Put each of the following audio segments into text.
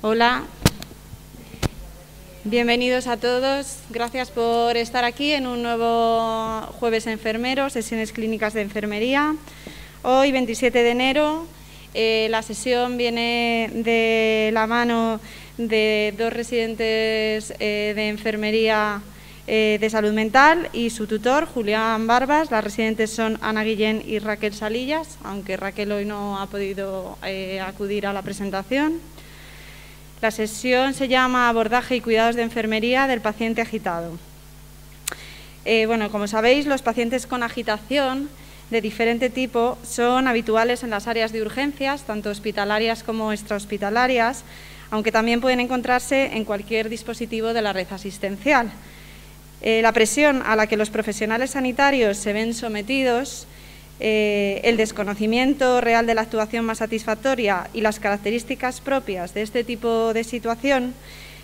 Hola, bienvenidos a todos. Gracias por estar aquí en un nuevo Jueves Enfermero, sesiones clínicas de enfermería. Hoy, 27 de enero, la sesión viene de la mano de dos residentes de enfermería de salud mental y su tutor, Julián Barbas. Las residentes son Ana Guillén y Raquel Salillas, aunque Raquel hoy no ha podido acudir a la presentación. La sesión se llama Abordaje y cuidados de enfermería del paciente agitado. Bueno, como sabéis, los pacientes con agitación de diferente tipo son habituales en las áreas de urgencias, tanto hospitalarias como extrahospitalarias, aunque también pueden encontrarse en cualquier dispositivo de la red asistencial. La presión a la que los profesionales sanitarios se ven sometidos, el desconocimiento real de la actuación más satisfactoria y las características propias de este tipo de situación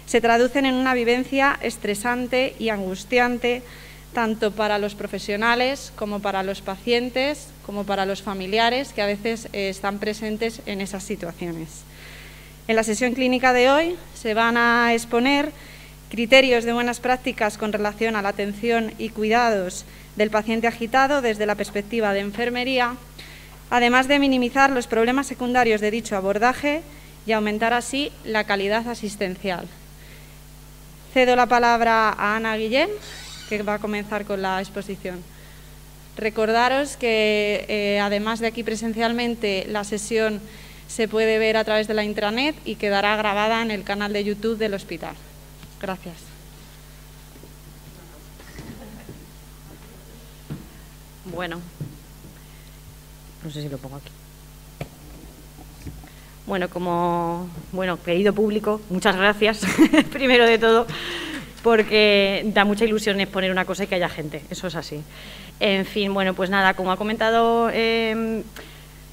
se traducen en una vivencia estresante y angustiante tanto para los profesionales como para los pacientes, como para los familiares que a veces están presentes en esas situaciones. En la sesión clínica de hoy se van a exponer criterios de buenas prácticas con relación a la atención y cuidados del paciente agitado desde la perspectiva de enfermería, además de minimizar los problemas secundarios de dicho abordaje y aumentar así la calidad asistencial. Cedo la palabra a Ana Guillén, que va a comenzar con la exposición. Recordaros que, además de aquí presencialmente, la sesión se puede ver a través de la intranet y quedará grabada en el canal de YouTube del hospital. Gracias. Bueno, no sé si lo pongo aquí. Bueno, querido público, muchas gracias, primero de todo, porque da mucha ilusión exponer una cosa y que haya gente, eso es así. En fin, bueno, pues nada, como ha comentado en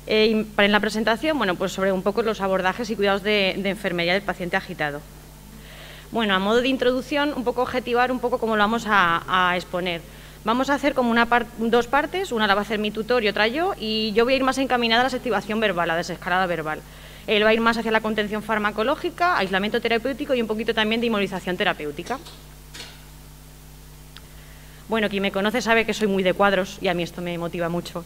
la presentación, bueno, pues sobre un poco los abordajes y cuidados de enfermería del paciente agitado. Bueno, a modo de introducción, un poco objetivar un poco cómo lo vamos a exponer. Vamos a hacer como dos partes, una la va a hacer mi tutor y otra yo, y yo voy a ir más encaminada a la desactivación verbal, a la desescalada verbal. Él va a ir más hacia la contención farmacológica, aislamiento terapéutico y un poquito también de inmovilización terapéutica. Bueno, quien me conoce sabe que soy muy de cuadros y a mí esto me motiva mucho.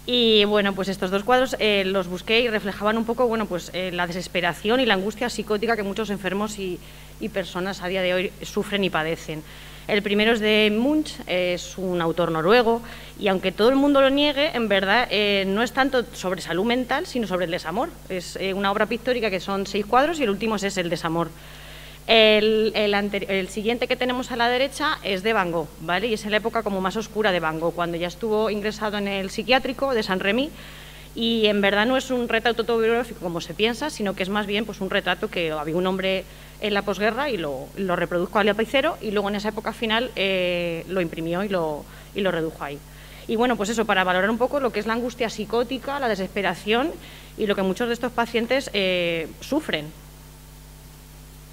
Y bueno, pues estos dos cuadros los busqué y reflejaban un poco, bueno, pues la desesperación y la angustia psicótica que muchos enfermos y personas a día de hoy sufren y padecen. El primero es de Munch, es un autor noruego, y aunque todo el mundo lo niegue, en verdad no es tanto sobre salud mental, sino sobre el desamor. Es una obra pictórica que son 6 cuadros y el último es el desamor. El siguiente que tenemos a la derecha es de Van Gogh, ¿vale? Y es en la época como más oscura de Van Gogh, cuando ya estuvo ingresado en el psiquiátrico de Saint-Rémy, y en verdad no es un retrato autobiográfico como se piensa, sino que es más bien pues un retrato que había un hombre en la posguerra y lo reproduzco al lapicero y luego en esa época final lo imprimió y lo redujo ahí. Y bueno, pues eso, para valorar un poco lo que es la angustia psicótica, la desesperación y lo que muchos de estos pacientes sufren.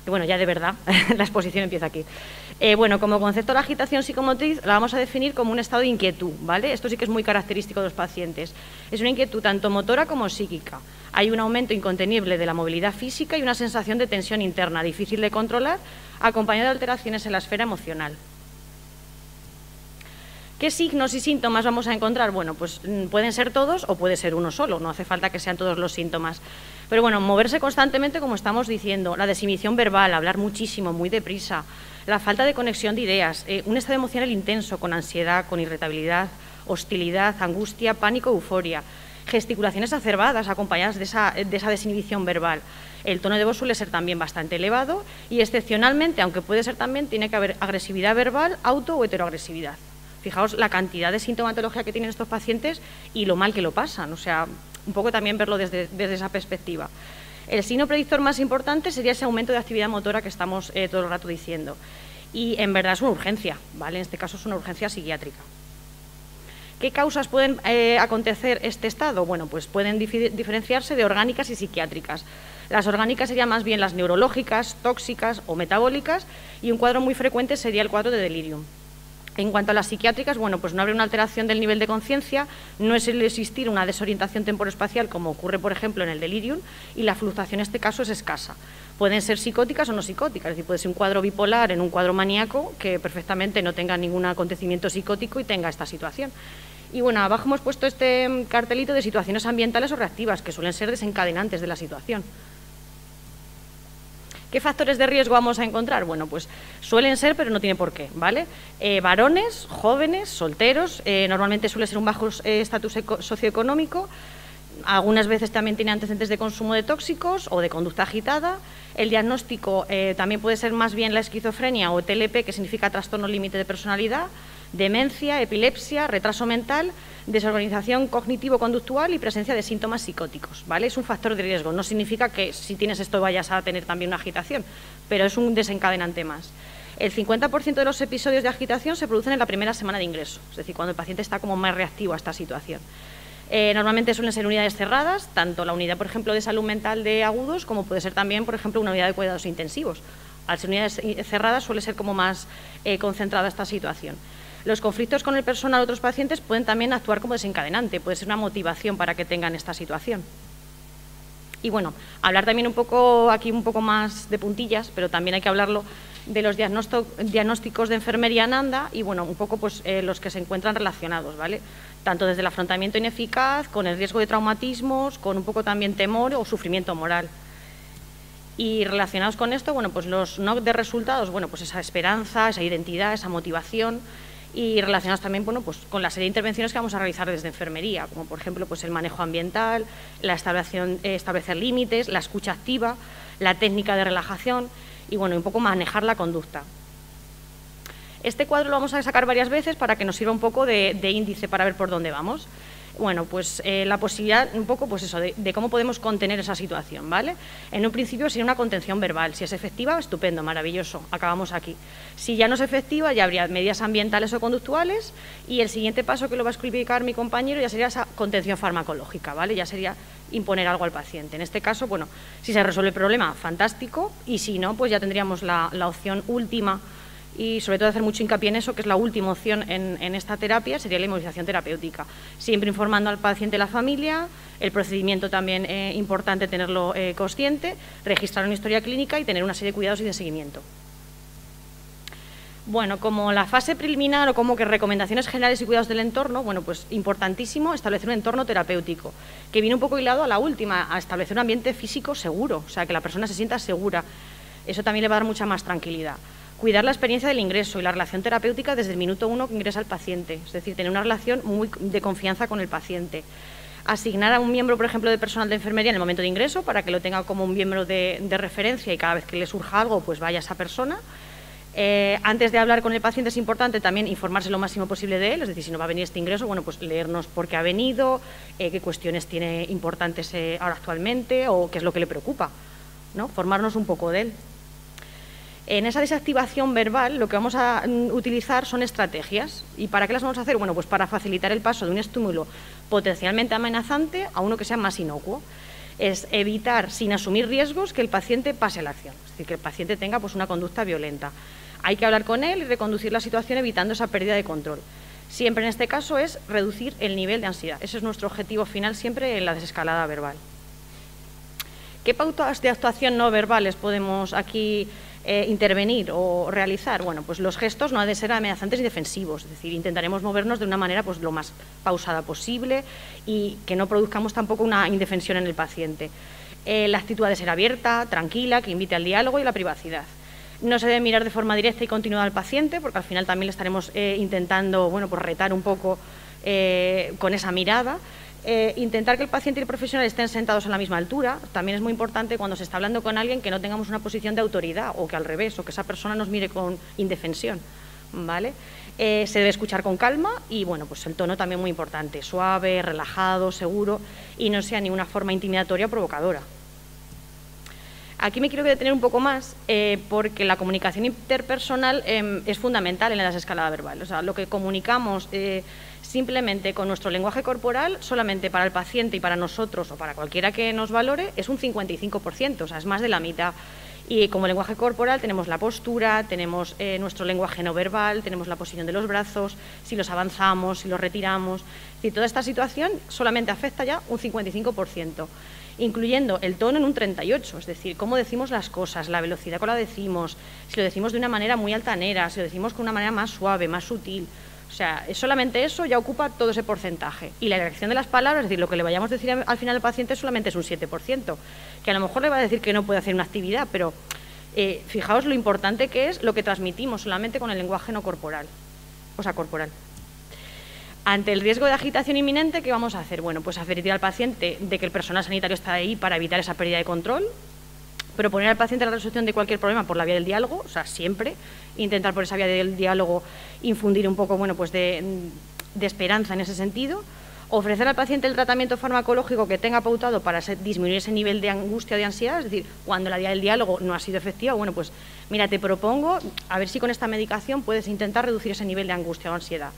Y bueno, ya de verdad, la exposición empieza aquí. Bueno, como concepto la agitación psicomotriz la vamos a definir como un estado de inquietud, ¿vale? Esto sí que es muy característico de los pacientes. Es una inquietud tanto motora como psíquica. Hay un aumento incontenible de la movilidad física y una sensación de tensión interna difícil de controlar, acompañada de alteraciones en la esfera emocional. ¿Qué signos y síntomas vamos a encontrar? Bueno, pues pueden ser todos o puede ser uno solo, no hace falta que sean todos los síntomas. Pero bueno, moverse constantemente, como estamos diciendo, la desinhibición verbal, hablar muchísimo, muy deprisa, la falta de conexión de ideas, un estado emocional intenso, con ansiedad, con irritabilidad, hostilidad, angustia, pánico, euforia, gesticulaciones acerbadas acompañadas de esa desinhibición verbal. El tono de voz suele ser también bastante elevado y excepcionalmente, aunque puede ser también, tiene que haber agresividad verbal, auto o heteroagresividad. Fijaos la cantidad de sintomatología que tienen estos pacientes y lo mal que lo pasan, o sea, un poco también verlo desde esa perspectiva. El signo predictor más importante sería ese aumento de actividad motora que estamos todo el rato diciendo. Y en verdad es una urgencia, ¿vale? En este caso es una urgencia psiquiátrica. ¿Qué causas pueden acontecer este estado? Bueno, pues pueden diferenciarse de orgánicas y psiquiátricas. Las orgánicas serían más bien las neurológicas, tóxicas o metabólicas, y un cuadro muy frecuente sería el cuadro de delirium. En cuanto a las psiquiátricas, bueno, pues no habrá una alteración del nivel de conciencia, no es el existir una desorientación temporoespacial como ocurre, por ejemplo, en el delirium, y la fluctuación en este caso es escasa. Pueden ser psicóticas o no psicóticas, es decir, puede ser un cuadro bipolar en un cuadro maníaco que perfectamente no tenga ningún acontecimiento psicótico y tenga esta situación. Y bueno, abajo hemos puesto este cartelito de situaciones ambientales o reactivas, que suelen ser desencadenantes de la situación. ¿Qué factores de riesgo vamos a encontrar? Bueno, pues suelen ser, pero no tiene por qué, ¿vale? Varones, jóvenes, solteros, normalmente suele ser un bajo estatus socioeconómico, algunas veces también tiene antecedentes de consumo de tóxicos o de conducta agitada. El diagnóstico también puede ser más bien la esquizofrenia o TLP, que significa trastorno límite de personalidad, demencia, epilepsia, retraso mental, desorganización cognitivo-conductual y presencia de síntomas psicóticos, ¿vale? Es un factor de riesgo, no significa que si tienes esto vayas a tener también una agitación, pero es un desencadenante más. El 50% de los episodios de agitación se producen en la primera semana de ingreso, es decir, cuando el paciente está como más reactivo a esta situación. Normalmente suelen ser unidades cerradas, tanto la unidad, por ejemplo, de salud mental de agudos, como puede ser también, por ejemplo, una unidad de cuidados intensivos. Al ser unidades cerradas suele ser como más concentrada esta situación. Los conflictos con el personal o otros pacientes pueden también actuar como desencadenante, puede ser una motivación para que tengan esta situación. Y bueno, hablar también un poco, aquí un poco más de puntillas, pero también hay que hablarlo de los diagnósticos de enfermería en ANDA y bueno, un poco pues los que se encuentran relacionados, ¿vale? Tanto desde el afrontamiento ineficaz, con el riesgo de traumatismos, con un poco también temor o sufrimiento moral. Y relacionados con esto, bueno, pues los NOC de resultados, bueno, pues esa esperanza, esa identidad, esa motivación, y relacionados también, bueno, pues con la serie de intervenciones que vamos a realizar desde enfermería, como por ejemplo pues el manejo ambiental, la establecer límites, la escucha activa, la técnica de relajación y bueno, un poco manejar la conducta. Este cuadro lo vamos a sacar varias veces para que nos sirva un poco de índice para ver por dónde vamos. Bueno, pues la posibilidad, un poco, pues eso, de cómo podemos contener esa situación, ¿vale? En un principio sería una contención verbal. Si es efectiva, estupendo, maravilloso, acabamos aquí. Si ya no es efectiva, ya habría medidas ambientales o conductuales y el siguiente paso, que lo va a explicar mi compañero, ya sería esa contención farmacológica, ¿vale? Ya sería imponer algo al paciente. En este caso, bueno, si se resuelve el problema, fantástico, y si no, pues ya tendríamos la opción última y sobre todo hacer mucho hincapié en eso, que es la última opción en esta terapia, sería la inmovilización terapéutica. Siempre informando al paciente y la familia, el procedimiento también importante tenerlo consciente, registrar una historia clínica y tener una serie de cuidados y de seguimiento. Bueno, como la fase preliminar o como que recomendaciones generales y cuidados del entorno, bueno, pues importantísimo establecer un entorno terapéutico, que viene un poco hilado a la última, a establecer un ambiente físico seguro, o sea, que la persona se sienta segura. Eso también le va a dar mucha más tranquilidad. Cuidar la experiencia del ingreso y la relación terapéutica desde el minuto 1 que ingresa el paciente, es decir, tener una relación muy de confianza con el paciente. Asignar a un miembro, por ejemplo, de personal de enfermería en el momento de ingreso para que lo tenga como un miembro de referencia y cada vez que le surja algo, pues vaya esa persona. Antes de hablar con el paciente es importante también informarse lo máximo posible de él, es decir, si no va a venir este ingreso, bueno, pues leernos por qué ha venido, qué cuestiones tiene importantes ahora actualmente o qué es lo que le preocupa, ¿no? Formarnos un poco de él. En esa desactivación verbal lo que vamos a utilizar son estrategias. ¿Y para qué las vamos a hacer? Bueno, pues para facilitar el paso de un estímulo potencialmente amenazante a uno que sea más inocuo. Es evitar, sin asumir riesgos, que el paciente pase a la acción, es decir, que el paciente tenga pues una conducta violenta. Hay que hablar con él y reconducir la situación evitando esa pérdida de control. Siempre en este caso es reducir el nivel de ansiedad. Ese es nuestro objetivo final siempre en la desescalada verbal. ¿Qué pautas de actuación no verbales podemos aquí intervenir o realizar? Bueno, pues los gestos no han de ser amenazantes y defensivos, es decir, intentaremos movernos de una manera pues lo más pausada posible y que no produzcamos tampoco una indefensión en el paciente. La actitud ha de ser abierta, tranquila, que invite al diálogo y la privacidad. No se debe mirar de forma directa y continuada al paciente, porque al final también le estaremos intentando, bueno, pues retar un poco con esa mirada. Intentar que el paciente y el profesional estén sentados a la misma altura. También es muy importante cuando se está hablando con alguien que no tengamos una posición de autoridad o que al revés, o que esa persona nos mire con indefensión, ¿vale? Se debe escuchar con calma y bueno, pues el tono también muy importante, suave, relajado, seguro y no sea ni una forma intimidatoria o provocadora. Aquí me quiero detener un poco más porque la comunicación interpersonal es fundamental en la desescalada verbal. O sea, lo que comunicamos simplemente con nuestro lenguaje corporal, solamente para el paciente y para nosotros o para cualquiera que nos valore, es un 55%, o sea, es más de la mitad. Y como lenguaje corporal tenemos la postura, tenemos nuestro lenguaje no verbal, tenemos la posición de los brazos, si los avanzamos, si los retiramos. Y toda esta situación solamente afecta ya un 55%, incluyendo el tono en un 38%, es decir, cómo decimos las cosas, la velocidad con la decimos, si lo decimos de una manera muy altanera, si lo decimos con una manera más suave, más sutil. O sea, solamente eso ya ocupa todo ese porcentaje. Y la elección de las palabras, es decir, lo que le vayamos a decir al final al paciente solamente es un 7%, que a lo mejor le va a decir que no puede hacer una actividad, pero fijaos lo importante que es lo que transmitimos solamente con el lenguaje no corporal, o sea, corporal. Ante el riesgo de agitación inminente, ¿qué vamos a hacer? Bueno, pues advertir al paciente de que el personal sanitario está ahí para evitar esa pérdida de control, proponer al paciente la resolución de cualquier problema por la vía del diálogo, o sea, siempre intentar por esa vía del diálogo infundir un poco, bueno, pues de esperanza en ese sentido, ofrecer al paciente el tratamiento farmacológico que tenga pautado para disminuir ese nivel de angustia o de ansiedad, es decir, cuando la vía del diálogo no ha sido efectiva, bueno, pues mira, te propongo a ver si con esta medicación puedes intentar reducir ese nivel de angustia o ansiedad.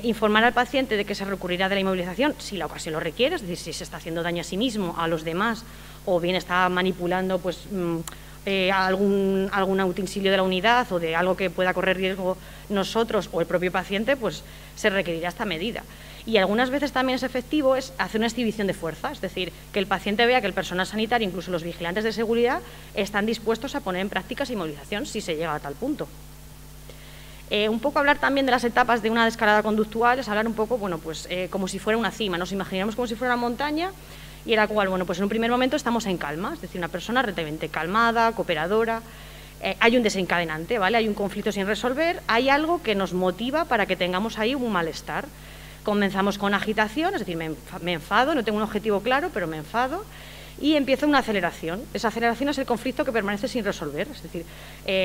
Informar al paciente de que se recurrirá de la inmovilización si la ocasión lo requiere, es decir, si se está haciendo daño a sí mismo, a los demás, o bien está manipulando pues, algún utensilio de la unidad o de algo que pueda correr riesgo nosotros o el propio paciente, pues se requerirá esta medida. Y algunas veces también es efectivo es hacer una exhibición de fuerza, es decir, que el paciente vea que el personal sanitario, incluso los vigilantes de seguridad, están dispuestos a poner en práctica esa inmovilización si se llega a tal punto. Un poco hablar también de las etapas de una desescalada conductual, es hablar un poco, bueno, pues como si fuera una cima, nos imaginamos como si fuera una montaña y en la cual, bueno, pues en un primer momento estamos en calma, es decir, una persona relativamente calmada, cooperadora, hay un desencadenante, ¿vale? Hay un conflicto sin resolver, hay algo que nos motiva para que tengamos ahí un malestar. Comenzamos con agitación, es decir, me enfado, no tengo un objetivo claro, pero me enfado. Y empieza una aceleración. Esa aceleración es el conflicto que permanece sin resolver. Es decir,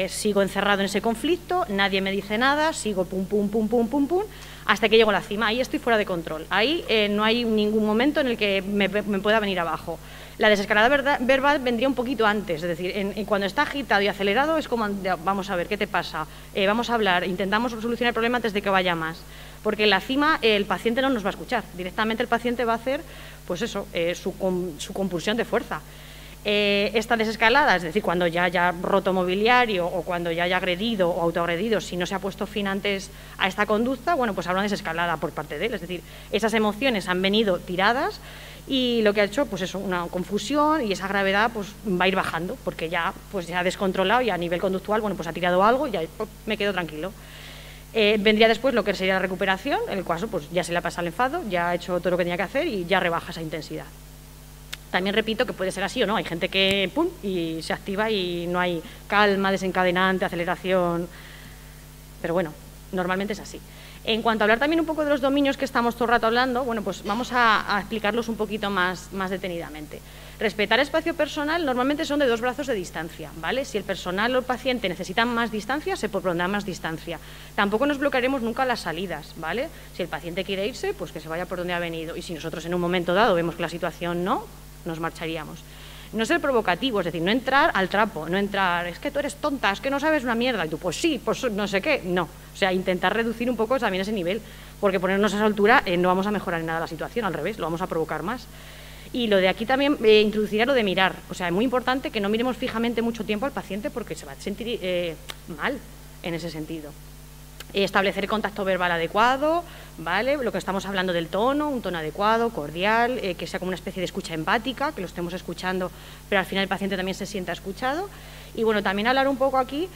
sigo encerrado en ese conflicto, nadie me dice nada, sigo pum, pum, pum, pum, pum, pum, hasta que llego a la cima. Ahí estoy fuera de control. Ahí no hay ningún momento en el que me pueda venir abajo. La desescalada verbal vendría un poquito antes. Es decir, cuando está agitado y acelerado es como, vamos a ver, ¿qué te pasa? Vamos a hablar, intentamos solucionar el problema antes de que vaya más. Porque en la cima el paciente no nos va a escuchar. Directamente el paciente va a hacer pues eso, su compulsión de fuerza. Esta desescalada, es decir, cuando ya haya roto mobiliario o cuando ya haya agredido o autoagredido, si no se ha puesto fin antes a esta conducta, bueno, pues habrá una desescalada por parte de él. Es decir, esas emociones han venido tiradas y lo que ha hecho, pues eso, una confusión y esa gravedad pues va a ir bajando porque ya, pues ya ha descontrolado y a nivel conductual, bueno, pues ha tirado algo y ya me quedo tranquilo. Vendría después lo que sería la recuperación, en el cual pues, ya se le ha pasado el enfado, ya ha hecho todo lo que tenía que hacer y ya rebaja esa intensidad. También repito que puede ser así o no, hay gente que pum y se activa y no hay calma, desencadenante, aceleración, pero bueno, normalmente es así. En cuanto a hablar también un poco de los dominios que estamos todo el rato hablando, bueno, pues vamos a explicarlos un poquito más detenidamente. Respetar espacio personal normalmente son de 2 brazos de distancia, ¿vale? Si el personal o el paciente necesitan más distancia, se pondrá más distancia. Tampoco nos bloquearemos nunca las salidas, ¿vale? Si el paciente quiere irse, pues que se vaya por donde ha venido. Y si nosotros en un momento dado vemos que la situación no, nos marcharíamos. No ser provocativo, es decir, no entrar al trapo, no entrar, es que tú eres tonta, es que no sabes una mierda, y tú, pues sí, pues no sé qué, no. O sea, intentar reducir un poco también ese nivel, porque ponernos a esa altura no vamos a mejorar en nada la situación, al revés, lo vamos a provocar más. Y lo de aquí también introduciría lo de mirar, o sea, es muy importante que no miremos fijamente mucho tiempo al paciente porque se va a sentir mal en ese sentido. Establecer contacto verbal adecuado, ¿vale? Lo que estamos hablando del tono, un tono adecuado, cordial, que sea como una especie de escucha empática, que lo estemos escuchando, pero al final el paciente también se sienta escuchado. Y bueno, también hablar un poco aquí,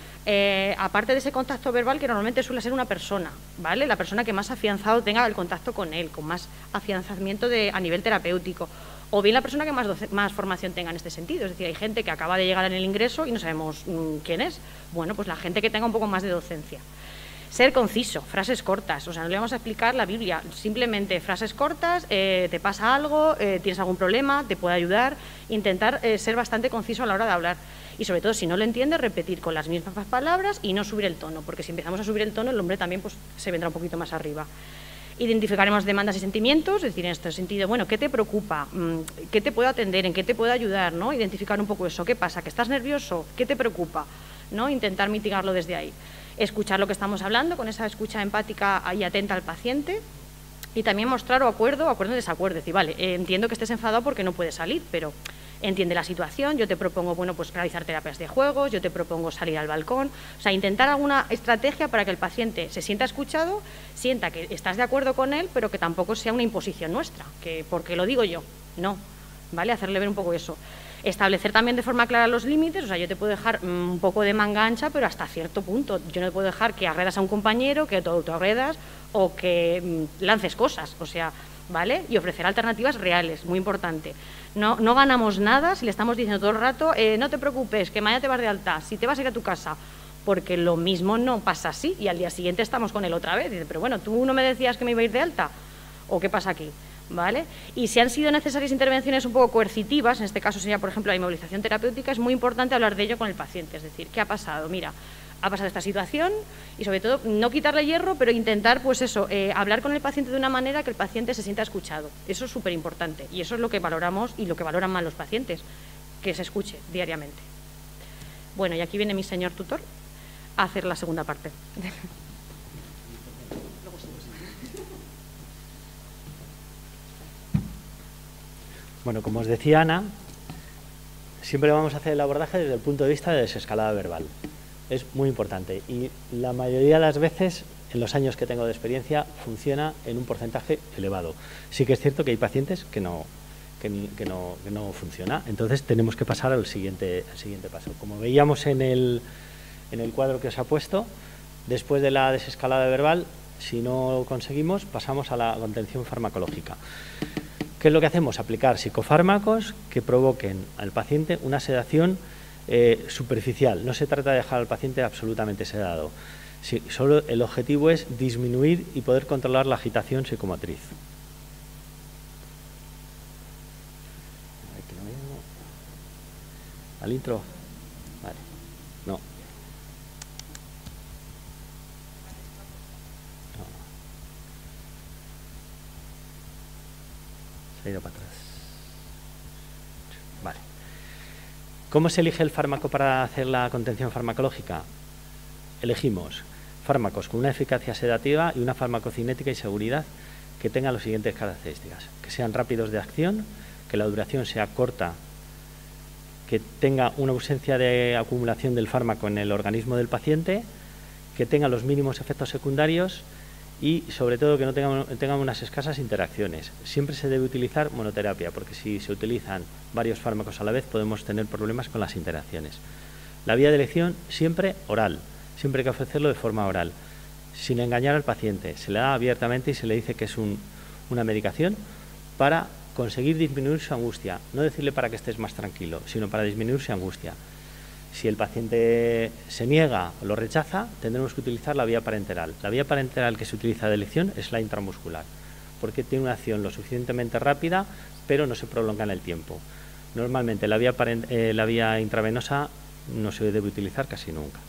aparte de ese contacto verbal, que normalmente suele ser una persona, ¿vale? La persona que más afianzado tenga el contacto con él, con más afianzamiento a nivel terapéutico, o bien la persona que más formación tenga en este sentido. Es decir, hay gente que acaba de llegar en el ingreso y no sabemos quién es. Bueno, pues la gente que tenga un poco más de docencia. Ser conciso, frases cortas, o sea, no le vamos a explicar la Biblia, simplemente frases cortas, te pasa algo, tienes algún problema, te puede ayudar, intentar ser bastante conciso a la hora de hablar y sobre todo si no lo entiendes, repetir con las mismas palabras y no subir el tono, porque si empezamos a subir el tono el hombre también pues, se vendrá un poquito más arriba. Identificaremos demandas y sentimientos, es decir, en este sentido, bueno, ¿qué te preocupa? ¿Qué te puedo atender? ¿En qué te puedo ayudar? ¿No? Identificar un poco eso, ¿qué pasa? ¿Que estás nervioso? ¿Qué te preocupa? ¿No? Intentar mitigarlo desde ahí. Escuchar lo que estamos hablando, con esa escucha empática y atenta al paciente, y también mostrar acuerdo o desacuerdo, es decir, vale, entiendo que estés enfadado porque no puedes salir, pero entiende la situación, yo te propongo, bueno, pues realizar terapias de juegos, yo te propongo salir al balcón, o sea, intentar alguna estrategia para que el paciente se sienta escuchado, sienta que estás de acuerdo con él, pero que tampoco sea una imposición nuestra, que porque lo digo yo, no, ¿vale? Hacerle ver un poco eso. Establecer también de forma clara los límites, o sea, yo te puedo dejar un poco de manga ancha, pero hasta cierto punto. Yo no te puedo dejar que agredas a un compañero, que tú autoagredas o que lances cosas, o sea, ¿vale? Y ofrecer alternativas reales, muy importante. No ganamos nada si le estamos diciendo todo el rato, no te preocupes, que mañana te vas de alta, si te vas a ir a tu casa, porque lo mismo no pasa así y al día siguiente estamos con él otra vez. Dice, pero bueno, ¿tú no me decías que me iba a ir de alta? ¿O qué pasa aquí? ¿Vale? Y si han sido necesarias intervenciones un poco coercitivas, en este caso sería, por ejemplo, la inmovilización terapéutica, es muy importante hablar de ello con el paciente, es decir, ¿qué ha pasado? Mira, ha pasado esta situación y sobre todo no quitarle hierro, pero intentar, pues eso, hablar con el paciente de una manera que el paciente se sienta escuchado. Eso es súper importante y eso es lo que valoramos y lo que valoran más los pacientes, que se escuche diariamente. Bueno, y aquí viene mi señor tutor a hacer la segunda parte. Bueno, como os decía Ana, siempre vamos a hacer el abordaje desde el punto de vista de desescalada verbal. Es muy importante y la mayoría de las veces, en los años que tengo de experiencia, funciona en un porcentaje elevado. Sí que es cierto que hay pacientes que no funciona, entonces tenemos que pasar al siguiente paso. Como veíamos en el cuadro que os ha puesto, después de la desescalada verbal, si no conseguimos, pasamos a la contención farmacológica. ¿Qué es lo que hacemos? Aplicar psicofármacos que provoquen al paciente una sedación superficial. No se trata de dejar al paciente absolutamente sedado. Sí, solo el objetivo es disminuir y poder controlar la agitación psicomotriz. ¿Al intro? Vale. No. Se ha ido para atrás. Vale. ¿Cómo se elige el fármaco para hacer la contención farmacológica? Elegimos fármacos con una eficacia sedativa y una farmacocinética y seguridad que tengan las siguientes características: que sean rápidos de acción, que la duración sea corta, que tenga una ausencia de acumulación del fármaco en el organismo del paciente, que tenga los mínimos efectos secundarios y, sobre todo, que no tengan unas escasas interacciones. Siempre se debe utilizar monoterapia, porque si se utilizan varios fármacos a la vez podemos tener problemas con las interacciones. La vía de elección siempre oral, siempre hay que ofrecerlo de forma oral, sin engañar al paciente. Se le da abiertamente y se le dice que es una medicación para conseguir disminuir su angustia, no decirle para que estés más tranquilo, sino para disminuir su angustia. Si el paciente se niega o lo rechaza, tendremos que utilizar la vía parenteral. La vía parenteral que se utiliza de elección es la intramuscular, porque tiene una acción lo suficientemente rápida, pero no se prolonga en el tiempo. Normalmente la vía intravenosa no se debe utilizar casi nunca.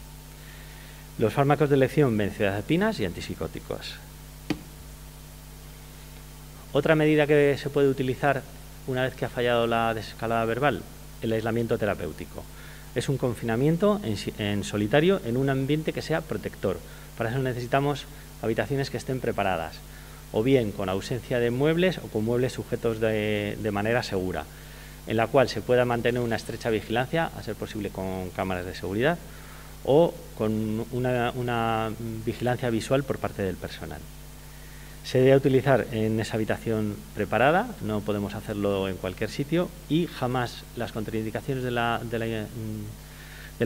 Los fármacos de elección: benzodiazepinas y antipsicóticos. Otra medida que se puede utilizar una vez que ha fallado la desescalada verbal: el aislamiento terapéutico. Es un confinamiento en solitario en un ambiente que sea protector. Para eso necesitamos habitaciones que estén preparadas, o bien con ausencia de muebles o con muebles sujetos de manera segura, en la cual se pueda mantener una estrecha vigilancia, a ser posible con cámaras de seguridad, o con una vigilancia visual por parte del personal. Se debe utilizar en esa habitación preparada, no podemos hacerlo en cualquier sitio, y jamás las contraindicaciones del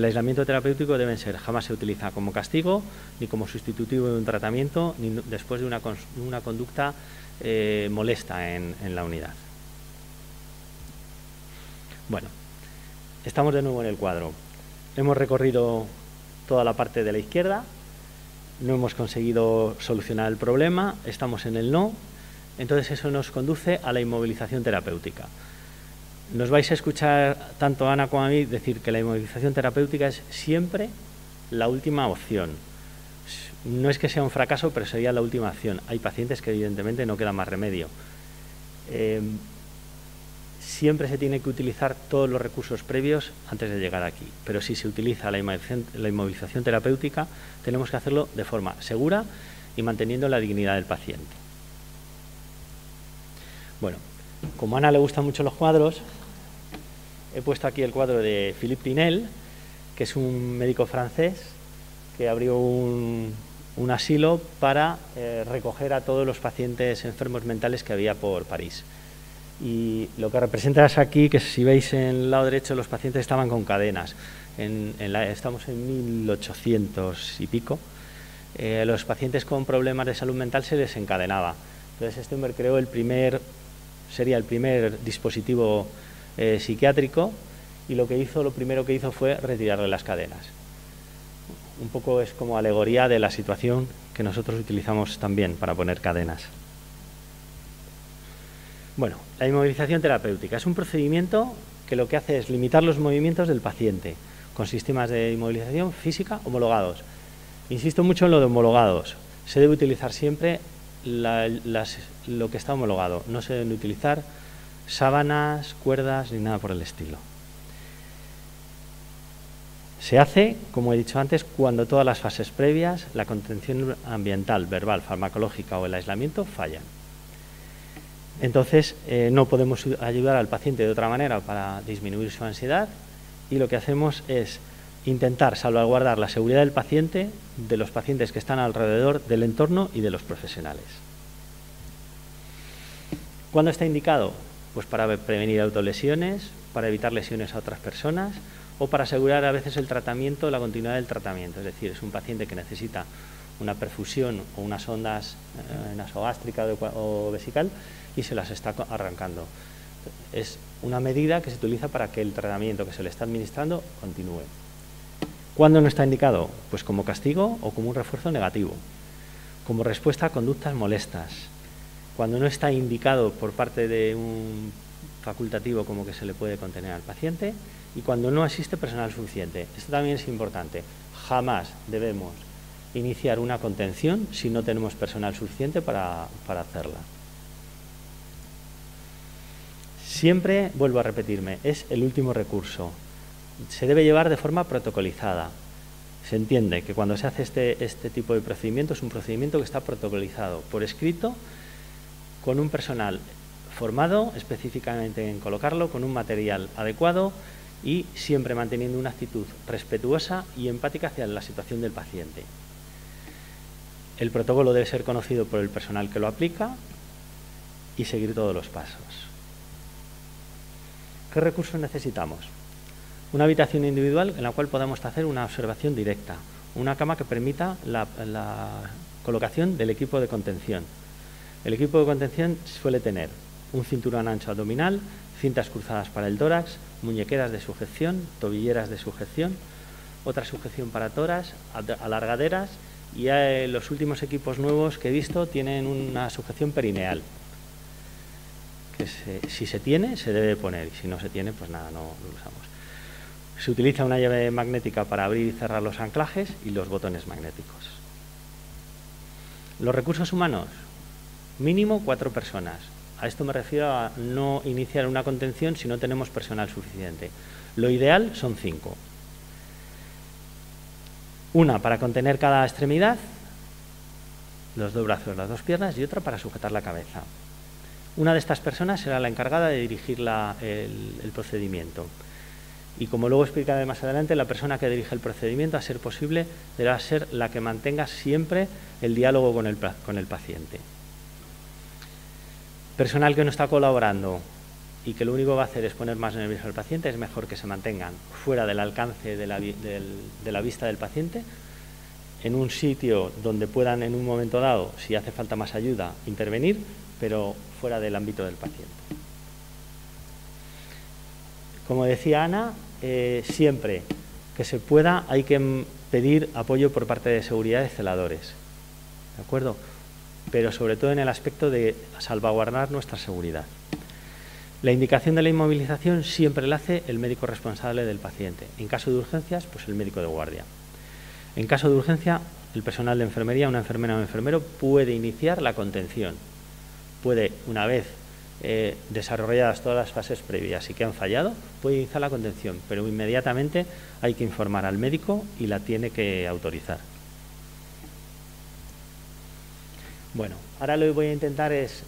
aislamiento terapéutico deben ser: jamás se utiliza como castigo, ni como sustitutivo de un tratamiento, ni después de una conducta molesta en la unidad. Bueno, estamos de nuevo en el cuadro. Hemos recorrido toda la parte de la izquierda. No hemos conseguido solucionar el problema, estamos en el no, entonces eso nos conduce a la inmovilización terapéutica. Nos vais a escuchar, tanto a Ana como a mí, decir que la inmovilización terapéutica es siempre la última opción. No es que sea un fracaso, pero sería la última opción. Hay pacientes que evidentemente no queda más remedio. Siempre se tiene que utilizar todos los recursos previos antes de llegar aquí, pero si se utiliza la inmovilización terapéutica, tenemos que hacerlo de forma segura y manteniendo la dignidad del paciente. Bueno, como a Ana le gustan mucho los cuadros, he puesto aquí el cuadro de Philippe Pinel, que es un médico francés que abrió un asilo para recoger a todos los pacientes enfermos mentales que había por París. Y lo que representa es aquí, que si veis en el lado derecho, los pacientes estaban con cadenas. Estamos en 1800 y pico. Los pacientes con problemas de salud mental se les encadenaba. Entonces este hombre creó sería el primer dispositivo psiquiátrico, y lo primero que hizo fue retirarle las cadenas. Un poco es como alegoría de la situación que nosotros utilizamos también para poner cadenas. Bueno, la inmovilización terapéutica es un procedimiento que lo que hace es limitar los movimientos del paciente con sistemas de inmovilización física homologados. Insisto mucho en lo de homologados. Se debe utilizar siempre lo que está homologado. No se deben utilizar sábanas, cuerdas ni nada por el estilo. Se hace, como he dicho antes, cuando todas las fases previas, la contención ambiental, verbal, farmacológica o el aislamiento fallan. Entonces, no podemos ayudar al paciente de otra manera para disminuir su ansiedad, y lo que hacemos es intentar salvaguardar la seguridad del paciente, de los pacientes que están alrededor, del entorno y de los profesionales. ¿Cuándo está indicado? Pues para prevenir autolesiones, para evitar lesiones a otras personas o para asegurar a veces el tratamiento, la continuidad del tratamiento. Es decir, es un paciente que necesita una perfusión o unas sondas nasogástrica o vesical y se las está arrancando. Es una medida que se utiliza para que el tratamiento que se le está administrando continúe. ¿Cuándo no está indicado? Pues como castigo o como un refuerzo negativo, como respuesta a conductas molestas, cuando no está indicado por parte de un facultativo como que se le puede contener al paciente, y cuando no existe personal suficiente. Esto también es importante. Jamás debemos iniciar una contención si no tenemos personal suficiente para hacerla. Siempre, vuelvo a repetirme, es el último recurso. Se debe llevar de forma protocolizada. Se entiende que cuando se hace este tipo de procedimiento es un procedimiento que está protocolizado por escrito, con un personal formado específicamente en colocarlo, con un material adecuado y siempre manteniendo una actitud respetuosa y empática hacia la situación del paciente. El protocolo debe ser conocido por el personal que lo aplica y seguir todos los pasos. ¿Qué recursos necesitamos? Una habitación individual en la cual podamos hacer una observación directa, una cama que permita la colocación del equipo de contención. El equipo de contención suele tener un cinturón ancho abdominal, cintas cruzadas para el tórax, muñequeras de sujeción, tobilleras de sujeción, otra sujeción para tórax, alargaderas, y los últimos equipos nuevos que he visto tienen una sujeción perineal, que si se tiene se debe poner, y si no se tiene pues nada, no lo usamos. Se utiliza una llave magnética para abrir y cerrar los anclajes y los botones magnéticos. Los recursos humanos, mínimo 4 personas. A esto me refiero a no iniciar una contención si no tenemos personal suficiente. Lo ideal son 5. Una para contener cada extremidad, los 2 brazos, las 2 piernas, y otra para sujetar la cabeza. Una de estas personas será la encargada de dirigir el procedimiento. Y como luego explicaré más adelante, la persona que dirige el procedimiento, a ser posible, deberá ser la que mantenga siempre el diálogo con el paciente. Personal que no está colaborando y que lo único que va a hacer es poner más nervioso al paciente, es mejor que se mantengan fuera del alcance de la vista del paciente, en un sitio donde puedan en un momento dado, si hace falta más ayuda, intervenir, pero fuera del ámbito del paciente. Como decía Ana, siempre que se pueda hay que pedir apoyo por parte de seguridad de celadores, ¿de acuerdo? Pero sobre todo en el aspecto de salvaguardar nuestra seguridad. La indicación de la inmovilización siempre la hace el médico responsable del paciente. En caso de urgencias, pues el médico de guardia. En caso de urgencia, el personal de enfermería, una enfermera o un enfermero, puede iniciar la contención. Puede, una vez desarrolladas todas las fases previas y que han fallado, puede iniciar la contención, pero inmediatamente hay que informar al médico y la tiene que autorizar. Bueno, ahora lo que voy a intentar es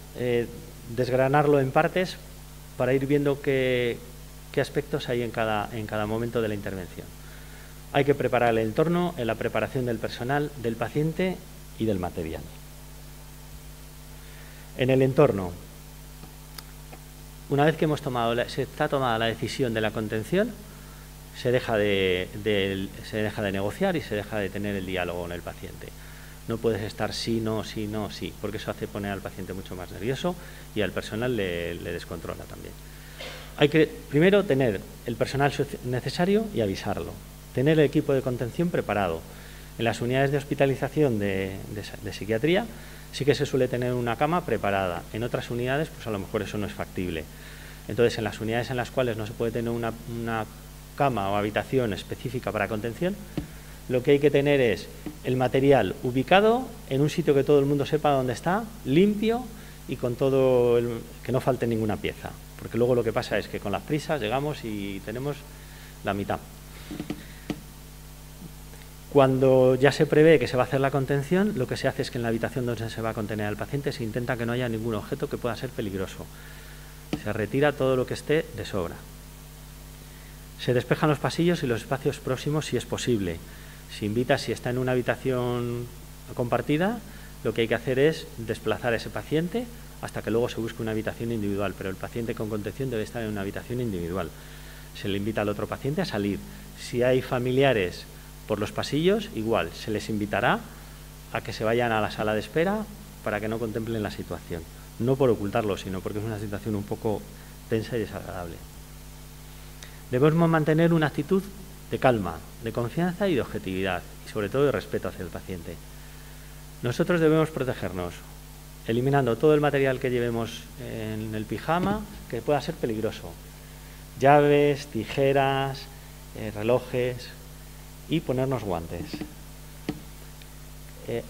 desgranarlo en partes para ir viendo qué qué aspectos hay en cada momento de la intervención. Hay que preparar el entorno en la preparación del personal, del paciente y del material. En el entorno, una vez que se está tomada la decisión de la contención, se deja de negociar y se deja de tener el diálogo con el paciente. No puedes estar sí, no, sí, no, sí, porque eso hace poner al paciente mucho más nervioso y al personal le descontrola también. Hay que primero tener el personal necesario y avisarlo. Tener el equipo de contención preparado. En las unidades de hospitalización de psiquiatría sí que se suele tener una cama preparada. En otras unidades, pues a lo mejor eso no es factible. Entonces, en las unidades en las cuales no se puede tener una cama o habitación específica para contención, lo que hay que tener es el material ubicado en un sitio que todo el mundo sepa dónde está, limpio y con todo que no falte ninguna pieza. Porque luego lo que pasa es que con las prisas llegamos y tenemos la mitad. Cuando ya se prevé que se va a hacer la contención, lo que se hace es que en la habitación donde se va a contener al paciente se intenta que no haya ningún objeto que pueda ser peligroso. Se retira todo lo que esté de sobra. Se despejan los pasillos y los espacios próximos si es posible. Si está en una habitación compartida, lo que hay que hacer es desplazar a ese paciente hasta que luego se busque una habitación individual, pero el paciente con contención debe estar en una habitación individual. Se le invita al otro paciente a salir. Si hay familiares por los pasillos, igual, se les invitará a que se vayan a la sala de espera para que no contemplen la situación. No por ocultarlo, sino porque es una situación un poco tensa y desagradable. Debemos mantener una actitud de calma, de confianza y de objetividad, y sobre todo de respeto hacia el paciente. Nosotros debemos protegernos, eliminando todo el material que llevemos en el pijama que pueda ser peligroso. Llaves, tijeras, relojes y ponernos guantes.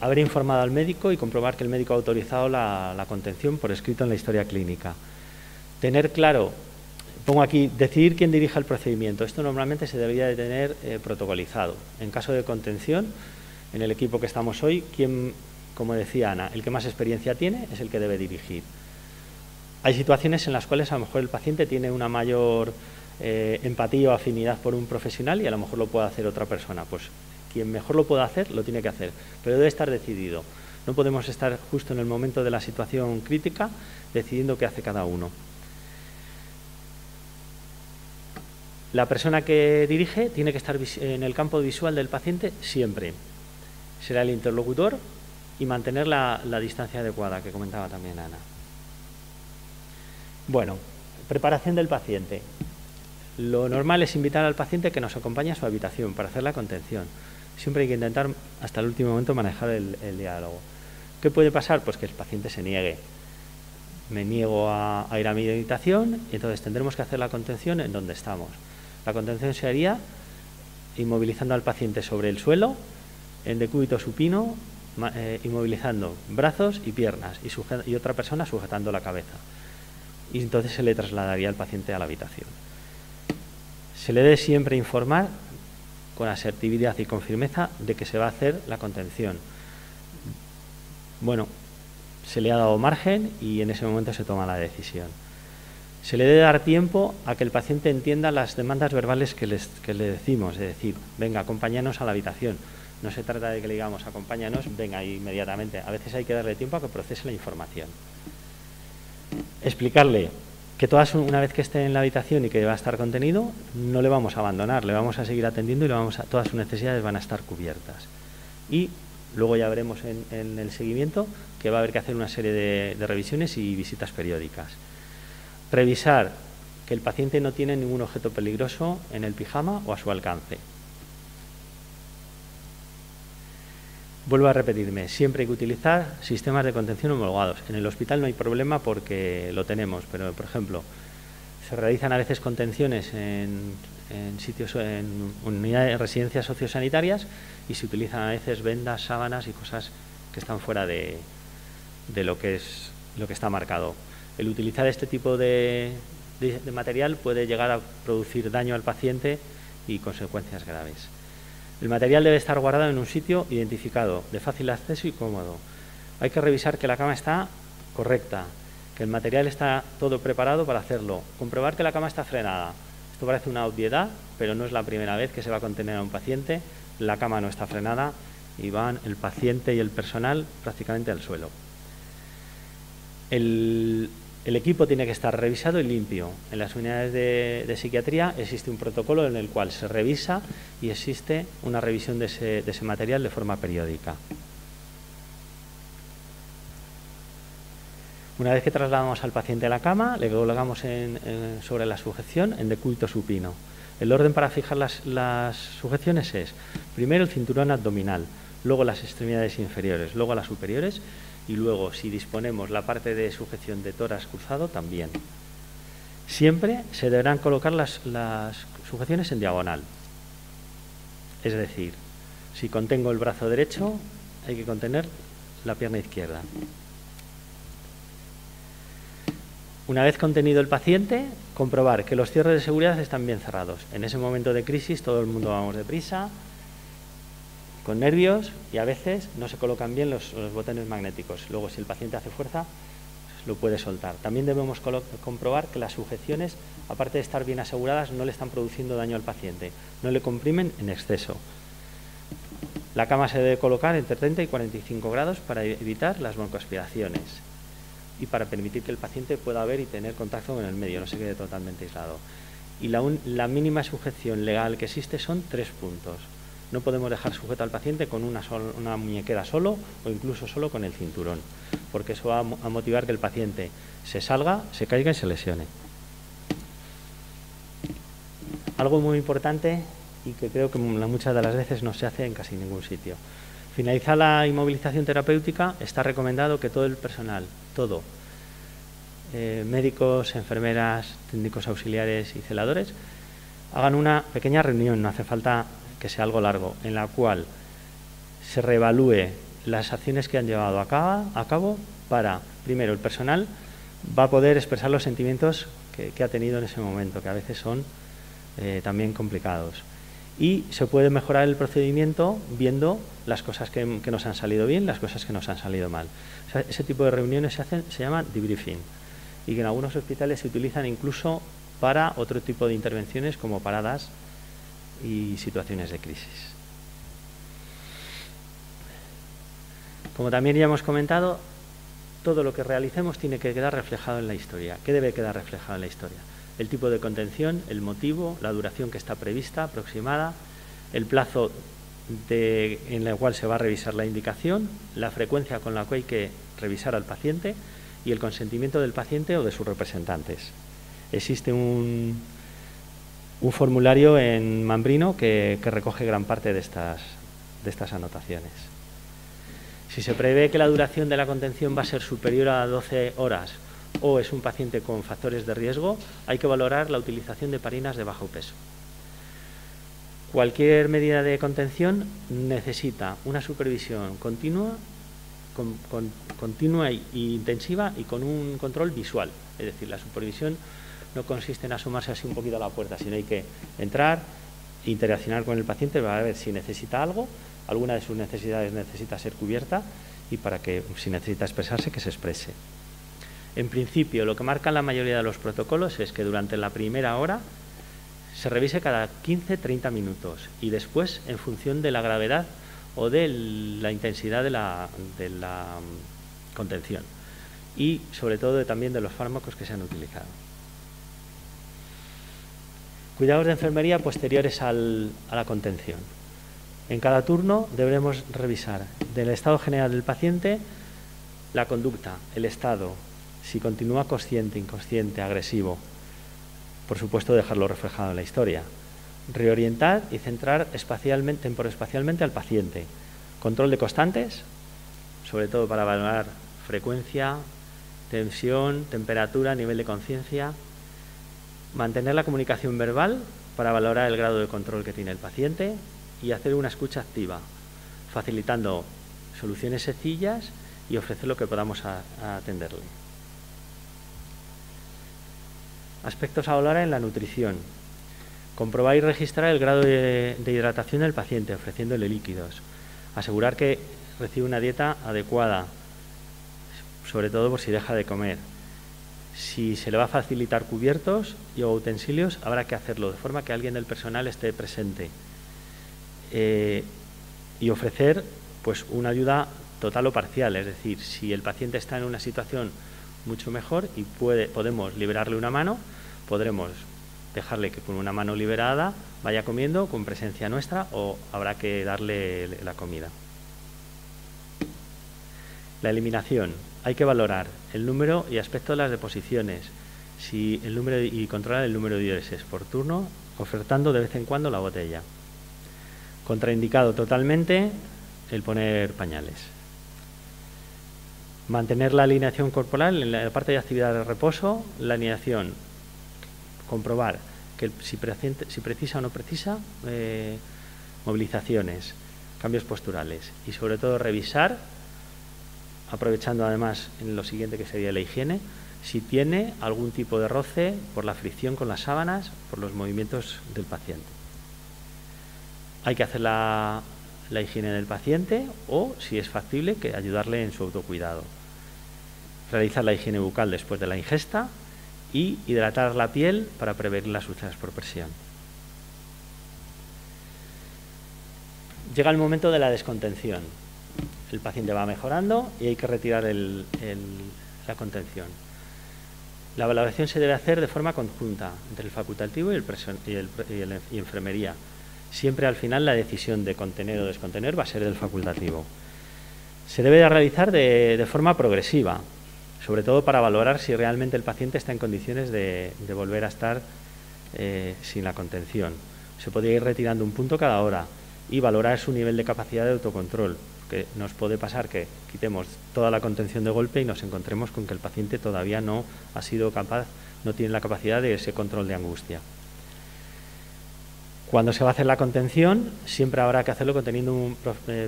Haber informado al médico y comprobar que el médico ha autorizado la contención por escrito en la historia clínica. Tener claro, pongo aquí, decidir quién dirija el procedimiento. Esto normalmente se debería de tener protocolizado. En caso de contención, en el equipo que estamos hoy, como decía Ana, el que más experiencia tiene es el que debe dirigir. Hay situaciones en las cuales a lo mejor el paciente tiene una mayor empatía o afinidad por un profesional y a lo mejor lo puede hacer otra persona. Pues quien mejor lo pueda hacer, lo tiene que hacer, pero debe estar decidido. No podemos estar justo en el momento de la situación crítica decidiendo qué hace cada uno. La persona que dirige tiene que estar en el campo visual del paciente siempre. Será el interlocutor y mantener la distancia adecuada, que comentaba también Ana. Bueno, preparación del paciente. Lo normal es invitar al paciente que nos acompañe a su habitación para hacer la contención. Siempre hay que intentar hasta el último momento manejar el diálogo. ¿Qué puede pasar? Pues que el paciente se niegue. Me niego a ir a mi habitación y entonces tendremos que hacer la contención en donde estamos. La contención se haría inmovilizando al paciente sobre el suelo, en decúbito supino, inmovilizando brazos y piernas y otra persona sujetando la cabeza. Y entonces se le trasladaría al paciente a la habitación. Se le debe siempre informar con asertividad y con firmeza de que se va a hacer la contención. Bueno, se le ha dado margen y en ese momento se toma la decisión. Se le debe dar tiempo a que el paciente entienda las demandas verbales que le decimos, de decir, venga, acompáñanos a la habitación. No se trata de que le digamos, acompáñanos, venga inmediatamente. A veces hay que darle tiempo a que procese la información. Explicarle que una vez que esté en la habitación y que va a estar contenido, no le vamos a abandonar, le vamos a seguir atendiendo y todas sus necesidades van a estar cubiertas. Y luego ya veremos en el seguimiento que va a haber que hacer una serie de revisiones y visitas periódicas. Revisar que el paciente no tiene ningún objeto peligroso en el pijama o a su alcance. Vuelvo a repetirme, siempre hay que utilizar sistemas de contención homologados. En el hospital no hay problema porque lo tenemos, pero por ejemplo, se realizan a veces contenciones en unidades de residencias sociosanitarias y se utilizan a veces vendas, sábanas y cosas que están fuera de lo que está marcado. El utilizar este tipo de material puede llegar a producir daño al paciente y consecuencias graves. El material debe estar guardado en un sitio identificado, de fácil acceso y cómodo. Hay que revisar que la cama está correcta, que el material está todo preparado para hacerlo. Comprobar que la cama está frenada. Esto parece una obviedad, pero no es la primera vez que se va a contener a un paciente, la cama no está frenada y van el paciente y el personal prácticamente al suelo. El equipo tiene que estar revisado y limpio. En las unidades de psiquiatría existe un protocolo en el cual se revisa y existe una revisión de ese material de forma periódica. Una vez que trasladamos al paciente a la cama, le colocamos sobre la sujeción en decúbito supino. El orden para fijar las sujeciones es primero el cinturón abdominal, luego las extremidades inferiores, luego las superiores y luego, si disponemos la parte de sujeción de tórax cruzado, también. Siempre se deberán colocar las sujeciones en diagonal. Es decir, si contengo el brazo derecho, hay que contener la pierna izquierda. Una vez contenido el paciente, comprobar que los cierres de seguridad están bien cerrados. En ese momento de crisis todo el mundo vamos deprisa, con nervios, y a veces no se colocan bien los botones magnéticos. Luego, si el paciente hace fuerza, lo puede soltar. También debemos comprobar que las sujeciones, aparte de estar bien aseguradas, no le están produciendo daño al paciente, no le comprimen en exceso. La cama se debe colocar entre 30 y 45 grados para evitar las broncoaspiraciones y para permitir que el paciente pueda ver y tener contacto con el medio, no se quede totalmente aislado. Y la mínima sujeción legal que existe son 3 puntos. No podemos dejar sujeto al paciente con una muñequera solo o incluso solo con el cinturón, porque eso va a motivar que el paciente se salga, se caiga y se lesione. Algo muy importante y que creo que muchas de las veces no se hace en casi ningún sitio. Finalizada la inmovilización terapéutica, está recomendado que todo el personal, médicos, enfermeras, técnicos auxiliares y celadores, hagan una pequeña reunión, no hace falta que sea algo largo, en la cual se reevalúe las acciones que han llevado a cabo para, primero, el personal va a poder expresar los sentimientos que ha tenido en ese momento, que a veces son también complicados. Y se puede mejorar el procedimiento viendo las cosas que nos han salido bien, las cosas que nos han salido mal. O sea, ese tipo de reuniones se llama debriefing, y que en algunos hospitales se utilizan incluso para otro tipo de intervenciones como paradas y situaciones de crisis. Como también ya hemos comentado, todo lo que realicemos tiene que quedar reflejado en la historia. ¿Qué debe quedar reflejado en la historia? El tipo de contención, el motivo, la duración que está prevista, aproximada, el plazo en el cual se va a revisar la indicación, la frecuencia con la que hay que revisar al paciente y el consentimiento del paciente o de sus representantes. Existe un formulario en Mambrino que recoge gran parte de estas anotaciones. Si se prevé que la duración de la contención va a ser superior a 12 horas o es un paciente con factores de riesgo, hay que valorar la utilización de heparinas de bajo peso. Cualquier medida de contención necesita una supervisión continua e intensiva y con un control visual. Es decir, la supervisión no consiste en asomarse así un poquito a la puerta, sino hay que entrar, interaccionar con el paciente para ver si necesita algo, alguna de sus necesidades necesita ser cubierta y para que, si necesita expresarse, que se exprese. En principio, lo que marcan la mayoría de los protocolos es que durante la primera hora se revise cada 15-30 minutos y después, en función de la gravedad o de la intensidad de la contención y, sobre todo, también de los fármacos que se han utilizado. Cuidados de enfermería posteriores a la contención. En cada turno deberemos revisar del estado general del paciente la conducta, el estado, si continúa consciente, inconsciente, agresivo. Por supuesto, dejarlo reflejado en la historia. Reorientar y centrar temporoespacialmente al paciente. Control de constantes, sobre todo para valorar frecuencia, tensión, temperatura, nivel de conciencia. Mantener la comunicación verbal para valorar el grado de control que tiene el paciente y hacer una escucha activa, facilitando soluciones sencillas y ofrecer lo que podamos a atenderle. Aspectos ahora en la nutrición. Comprobar y registrar el grado de hidratación del paciente, ofreciéndole líquidos. Asegurar que recibe una dieta adecuada, sobre todo por si deja de comer. Si se le va a facilitar cubiertos y utensilios, habrá que hacerlo de forma que alguien del personal esté presente y ofrecer pues una ayuda total o parcial. Es decir, si el paciente está en una situación mucho mejor y podemos liberarle una mano, podremos dejarle que con una mano liberada vaya comiendo con presencia nuestra o habrá que darle la comida. La eliminación. Hay que valorar el número y aspecto de las deposiciones y controlar el número de diureses por turno, ofertando de vez en cuando la botella. Contraindicado totalmente el poner pañales. Mantener la alineación corporal en la parte de actividad de reposo, la alineación, comprobar que si precisa o no precisa movilizaciones, cambios posturales y sobre todo revisar, aprovechando además en lo siguiente que sería la higiene, si tiene algún tipo de roce por la fricción con las sábanas, por los movimientos del paciente. Hay que hacer la higiene del paciente o, si es factible, que ayudarle en su autocuidado. Realizar la higiene bucal después de la ingesta y hidratar la piel para prevenir las úlceras por presión. Llega el momento de la descontención. El paciente va mejorando y hay que retirar la contención. La valoración se debe hacer de forma conjunta entre el facultativo y enfermería. Siempre al final la decisión de contener o descontener va a ser del facultativo. Se debe de realizar de forma progresiva, sobre todo para valorar si realmente el paciente está en condiciones de volver a estar sin la contención. Se podría ir retirando un punto cada hora y valorar su nivel de capacidad de autocontrol, que nos puede pasar que quitemos toda la contención de golpe y nos encontremos con que el paciente todavía no ha sido capaz, no tiene la capacidad de ese control de angustia. Cuando se va a hacer la contención, siempre habrá que hacerlo teniendo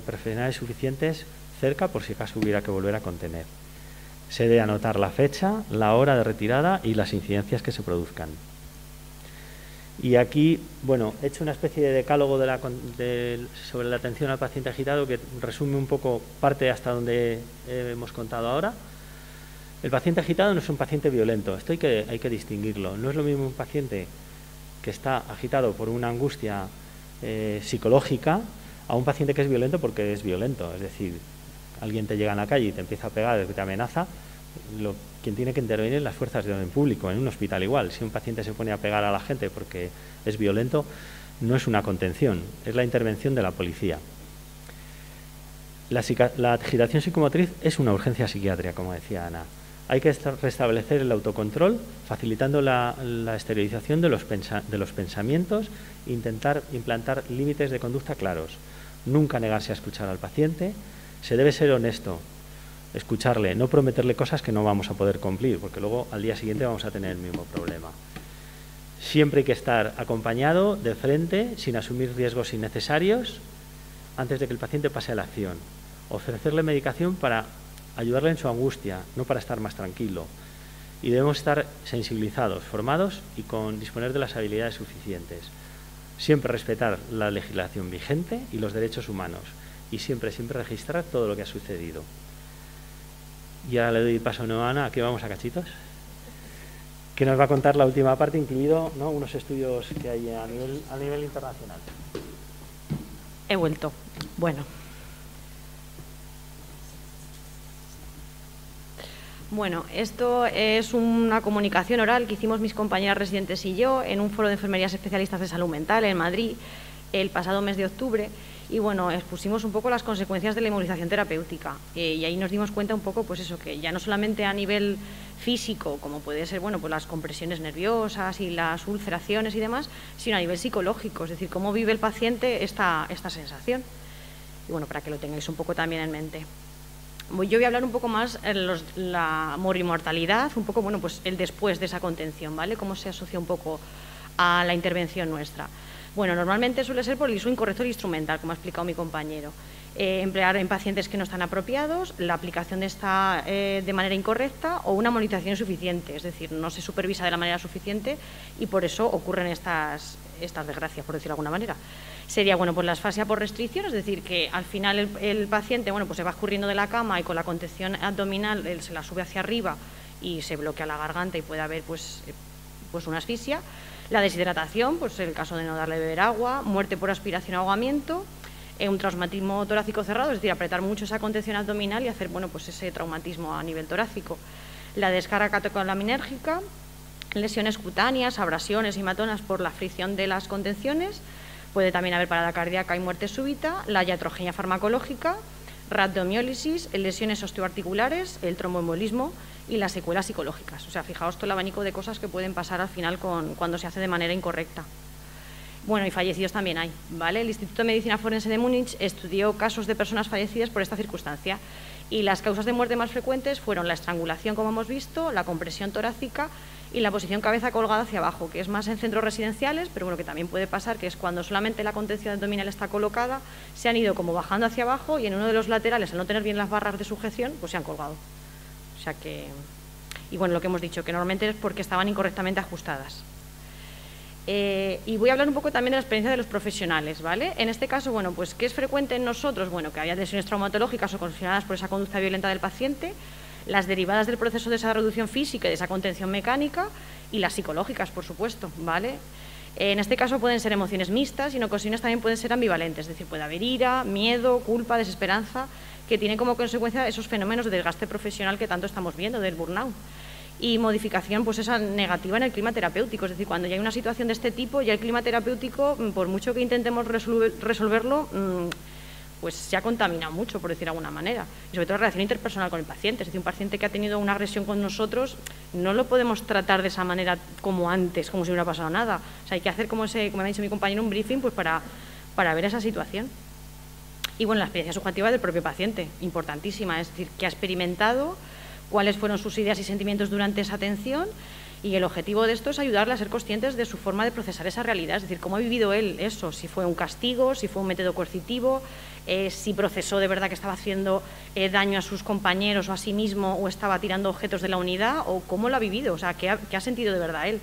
profesionales suficientes cerca por si acaso hubiera que volver a contener. Se debe anotar la fecha, la hora de retirada y las incidencias que se produzcan. Y aquí, bueno, he hecho una especie de decálogo sobre la atención al paciente agitado que resume un poco parte hasta donde hemos contado ahora. El paciente agitado no es un paciente violento, esto hay que distinguirlo. No es lo mismo un paciente que está agitado por una angustia psicológica a un paciente que es violento porque es violento. Es decir, alguien te llega en la calle y te empieza a pegar, te amenaza, quien tiene que intervenir es las fuerzas de orden público, en un hospital igual. Si un paciente se pone a pegar a la gente porque es violento, no es una contención, es la intervención de la policía. La agitación psicomotriz es una urgencia psiquiátrica, como decía Ana. Hay que restablecer el autocontrol, facilitando la exteriorización de los pensamientos e intentar implantar límites de conducta claros. Nunca negarse a escuchar al paciente. Se debe ser honesto, escucharle, no prometerle cosas que no vamos a poder cumplir, porque luego al día siguiente vamos a tener el mismo problema. Siempre hay que estar acompañado de frente, sin asumir riesgos innecesarios, antes de que el paciente pase a la acción. Ofrecerle medicación para ayudarle en su angustia, no para estar más tranquilo. Y debemos estar sensibilizados, formados y disponer de las habilidades suficientes. Siempre respetar la legislación vigente y los derechos humanos. Y siempre registrar todo lo que ha sucedido. Y ahora le doy paso a Ana, aquí vamos a cachitos, que nos va a contar la última parte, incluido, ¿no?, unos estudios que hay a nivel internacional. He vuelto. Bueno, esto es una comunicación oral que hicimos mis compañeras residentes y yo en un foro de enfermerías especialistas de salud mental en Madrid el pasado mes de octubre. Y bueno, expusimos un poco las consecuencias de la inmovilización terapéutica y ahí nos dimos cuenta un poco, pues eso, que ya no solamente a nivel físico, como puede ser, bueno, pues las compresiones nerviosas y las ulceraciones y demás, sino a nivel psicológico, es decir, cómo vive el paciente esta sensación. Y bueno, para que lo tengáis un poco también en mente. Yo voy a hablar un poco más de la morimortalidad, un poco, bueno, pues el después de esa contención, ¿vale? Cómo se asocia un poco a la intervención nuestra. Bueno, normalmente suele ser por el uso incorrecto del instrumental, como ha explicado mi compañero. Emplear en pacientes que no están apropiados, la aplicación de esta de manera incorrecta o una monitorización insuficiente, es decir, no se supervisa de la manera suficiente y por eso ocurren estas desgracias, por decirlo de alguna manera. Sería, bueno, pues la asfixia por restricción, es decir, que al final el paciente, bueno, pues se va escurriendo de la cama y con la contención abdominal él se la sube hacia arriba y se bloquea la garganta y puede haber pues una asfixia. La deshidratación, pues el caso de no darle beber agua, muerte por aspiración o ahogamiento, un traumatismo torácico cerrado, es decir, apretar mucho esa contención abdominal y hacer pues ese traumatismo a nivel torácico. La descarga catecolaminérgica, lesiones cutáneas, abrasiones y hematomas por la fricción de las contenciones, puede también haber parada cardíaca y muerte súbita, la iatrogenia farmacológica, rhabdomiólisis, lesiones osteoarticulares, el tromboembolismo y las secuelas psicológicas. O sea, fijaos todo el abanico de cosas que pueden pasar al final cuando se hace de manera incorrecta. Bueno, y fallecidos también hay, ¿vale? El Instituto de Medicina Forense de Múnich estudió casos de personas fallecidas por esta circunstancia y las causas de muerte más frecuentes fueron la estrangulación, como hemos visto, la compresión torácica y la posición cabeza colgada hacia abajo, que es más en centros residenciales, pero bueno, que también puede pasar, que es cuando solamente la contención abdominal está colocada, se han ido como bajando hacia abajo y en uno de los laterales, al no tener bien las barras de sujeción, pues se han colgado. O sea que, y bueno, lo que hemos dicho, que normalmente es porque estaban incorrectamente ajustadas. Y voy a hablar un poco también de la experiencia de los profesionales, ¿vale? En este caso, bueno, pues ¿qué es frecuente en nosotros? Bueno, que haya lesiones traumatológicas ocasionadas por esa conducta violenta del paciente, las derivadas del proceso de esa reducción física y de esa contención mecánica y las psicológicas, por supuesto, ¿vale? En este caso pueden ser emociones mixtas y en ocasiones también pueden ser ambivalentes, es decir, puede haber ira, miedo, culpa, desesperanza, que tienen como consecuencia esos fenómenos de desgaste profesional que tanto estamos viendo, del burnout. Y modificación, pues esa negativa en el clima terapéutico, es decir, cuando ya hay una situación de este tipo, ya el clima terapéutico, por mucho que intentemos resolverlo, pues se ha contaminado mucho, por decir de alguna manera. Y sobre todo la relación interpersonal con el paciente, es decir, un paciente que ha tenido una agresión con nosotros, no lo podemos tratar de esa manera como antes, como si no hubiera pasado nada. O sea, hay que hacer como me ha dicho mi compañero, un briefing pues para ver esa situación. Y bueno, la experiencia subjetiva del propio paciente, importantísima, es decir, que ha experimentado, cuáles fueron sus ideas y sentimientos durante esa atención, y el objetivo de esto es ayudarle a ser conscientes de su forma de procesar esa realidad, es decir, cómo ha vivido él eso, si fue un castigo, si fue un método coercitivo, si procesó de verdad que estaba haciendo daño a sus compañeros o a sí mismo o estaba tirando objetos de la unidad, o cómo lo ha vivido, o sea, qué ha sentido de verdad él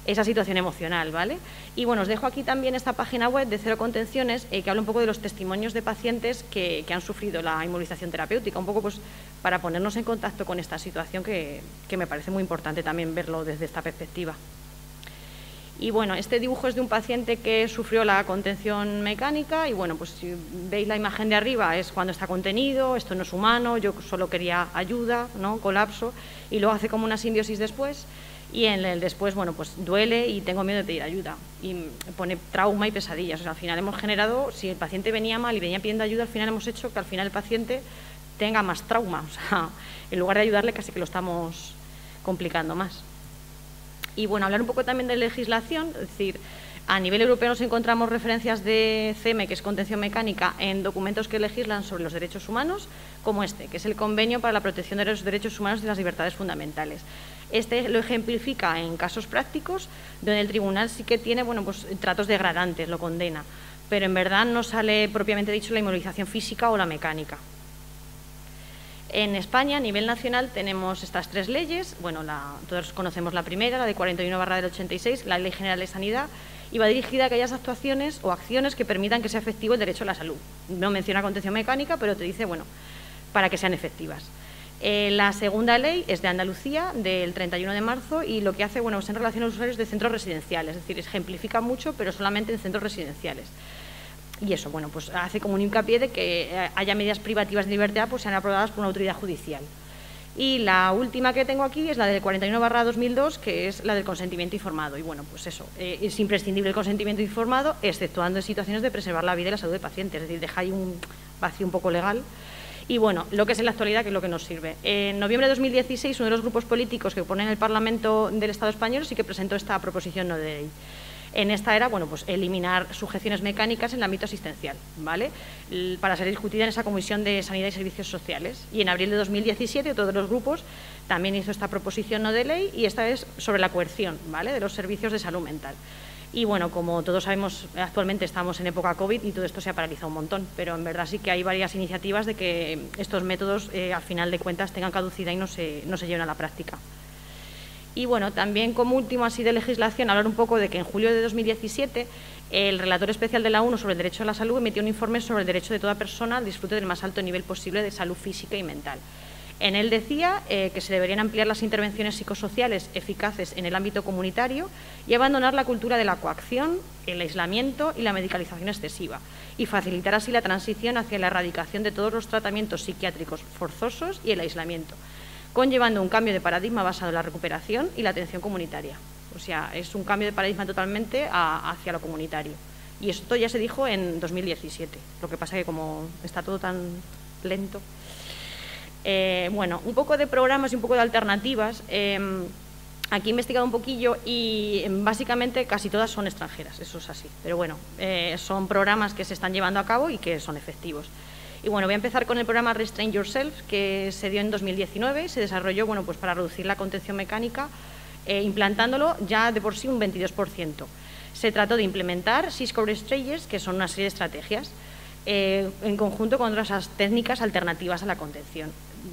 esa situación emocional, ¿vale? Y bueno, os dejo aquí también esta página web de Cero Contenciones que habla un poco de los testimonios de pacientes que han sufrido la inmovilización terapéutica, un poco pues para ponernos en contacto con esta situación que me parece muy importante también verlo desde esta perspectiva. Y bueno, este dibujo es de un paciente que sufrió la contención mecánica y bueno, pues si veis la imagen de arriba es cuando está contenido, esto no es humano, yo solo quería ayuda, ¿no? Colapso, y luego hace como una simbiosis después. Y en el después, bueno, pues duele y tengo miedo de pedir ayuda. Y pone trauma y pesadillas. O sea, al final hemos generado, si el paciente venía mal y venía pidiendo ayuda, al final hemos hecho que al final el paciente tenga más trauma. O sea, en lugar de ayudarle casi que lo estamos complicando más. Y bueno, hablar un poco también de legislación, es decir, a nivel europeo nos encontramos referencias de CEME, que es contención mecánica, en documentos que legislan sobre los derechos humanos, como este, que es el Convenio para la Protección de los Derechos Humanos y las Libertades Fundamentales. Este lo ejemplifica en casos prácticos, donde el tribunal sí que tiene, bueno, pues tratos degradantes, lo condena, pero en verdad no sale propiamente dicho la inmovilización física o la mecánica. En España, a nivel nacional, tenemos estas tres leyes. Bueno, todos conocemos la primera, la de 41/86, la Ley General de Sanidad, y va dirigida a aquellas actuaciones o acciones que permitan que sea efectivo el derecho a la salud. No menciona contención mecánica, pero te dice, bueno, para que sean efectivas. La segunda ley es de Andalucía, del 31 de marzo, y lo que hace, bueno, es en relación a los usuarios de centros residenciales, es decir, ejemplifica mucho, pero solamente en centros residenciales. Y eso, bueno, pues hace como un hincapié de que haya medidas privativas de libertad, pues sean aprobadas por una autoridad judicial. Y la última que tengo aquí es la del 41/2002, que es la del consentimiento informado. Y bueno, pues eso, es imprescindible el consentimiento informado, exceptuando en situaciones de preservar la vida y la salud del paciente, es decir, deja ahí un vacío un poco legal. Y bueno, lo que es en la actualidad, que es lo que nos sirve. En noviembre de 2016, uno de los grupos políticos que ponen el Parlamento del Estado español sí que presentó esta proposición no de ley. En esta era, bueno, pues eliminar sujeciones mecánicas en el ámbito asistencial, ¿vale? Para ser discutida en esa Comisión de Sanidad y Servicios Sociales. Y en abril de 2017, todos los grupos también hizo esta proposición no de ley, y esta es sobre la coerción, ¿vale?, de los servicios de salud mental. Y bueno, como todos sabemos, actualmente estamos en época COVID y todo esto se ha paralizado un montón, pero en verdad sí que hay varias iniciativas de que estos métodos, al final de cuentas, tengan caducidad y no se lleven a la práctica. Y bueno, también como último así de legislación, hablar un poco de que en julio de 2017 el relator especial de la ONU sobre el derecho a la salud emitió un informe sobre el derecho de toda persona al disfrute del más alto nivel posible de salud física y mental. En él decía que se deberían ampliar las intervenciones psicosociales eficaces en el ámbito comunitario y abandonar la cultura de la coacción, el aislamiento y la medicalización excesiva, y facilitar así la transición hacia la erradicación de todos los tratamientos psiquiátricos forzosos y el aislamiento, conllevando un cambio de paradigma basado en la recuperación y la atención comunitaria. O sea, es un cambio de paradigma totalmente hacia lo comunitario. Y esto ya se dijo en 2017. Lo que pasa que como está todo tan lento. Bueno, un poco de programas y un poco de alternativas. Aquí he investigado un poquillo y básicamente casi todas son extranjeras, eso es así. Pero bueno, son programas que se están llevando a cabo y que son efectivos. Y bueno, voy a empezar con el programa Restrain Yourself, que se dio en 2019 y se desarrolló bueno, pues para reducir la contención mecánica, implantándolo ya de por sí un 22%. Se trató de implementar 6 core strategies, que son una serie de estrategias, en conjunto con otras técnicas alternativas a la contención.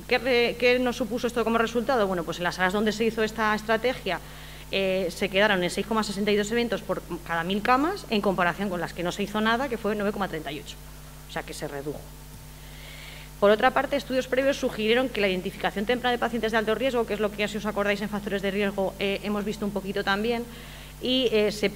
¿Qué nos supuso esto como resultado? Bueno, pues en las salas donde se hizo esta estrategia se quedaron en 6,62 eventos por cada 1000 camas, en comparación con las que no se hizo nada, que fue 9,38, o sea que se redujo. Por otra parte, estudios previos sugirieron que la identificación temprana de pacientes de alto riesgo, que es lo que, si os acordáis, en factores de riesgo hemos visto un poquito también, y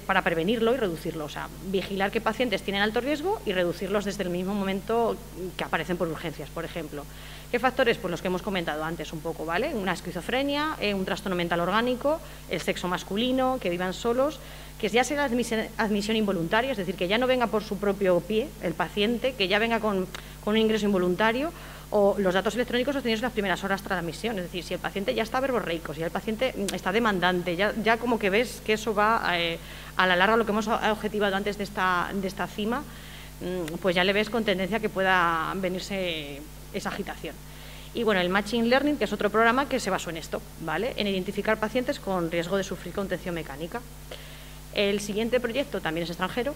para prevenirlo y reducirlo, o sea, vigilar qué pacientes tienen alto riesgo y reducirlos desde el mismo momento que aparecen por urgencias, por ejemplo. ¿Qué factores? Pues los que hemos comentado antes un poco, ¿vale? Una esquizofrenia, un trastorno mental orgánico, el sexo masculino, que vivan solos, que ya sea admisión involuntaria, es decir, que ya no venga por su propio pie el paciente, que ya venga con un ingreso involuntario, o los datos electrónicos obtenidos en las primeras horas tras la admisión, es decir, si el paciente ya está verborreico, si el paciente está demandante, ya como que ves que eso va a la larga, lo que hemos objetivado antes de esta cima, pues ya le ves con tendencia a que pueda venirse esa agitación. Y bueno, el Machine Learning, que es otro programa que se basó en esto, ¿vale? En identificar pacientes con riesgo de sufrir contención mecánica. El siguiente proyecto también es extranjero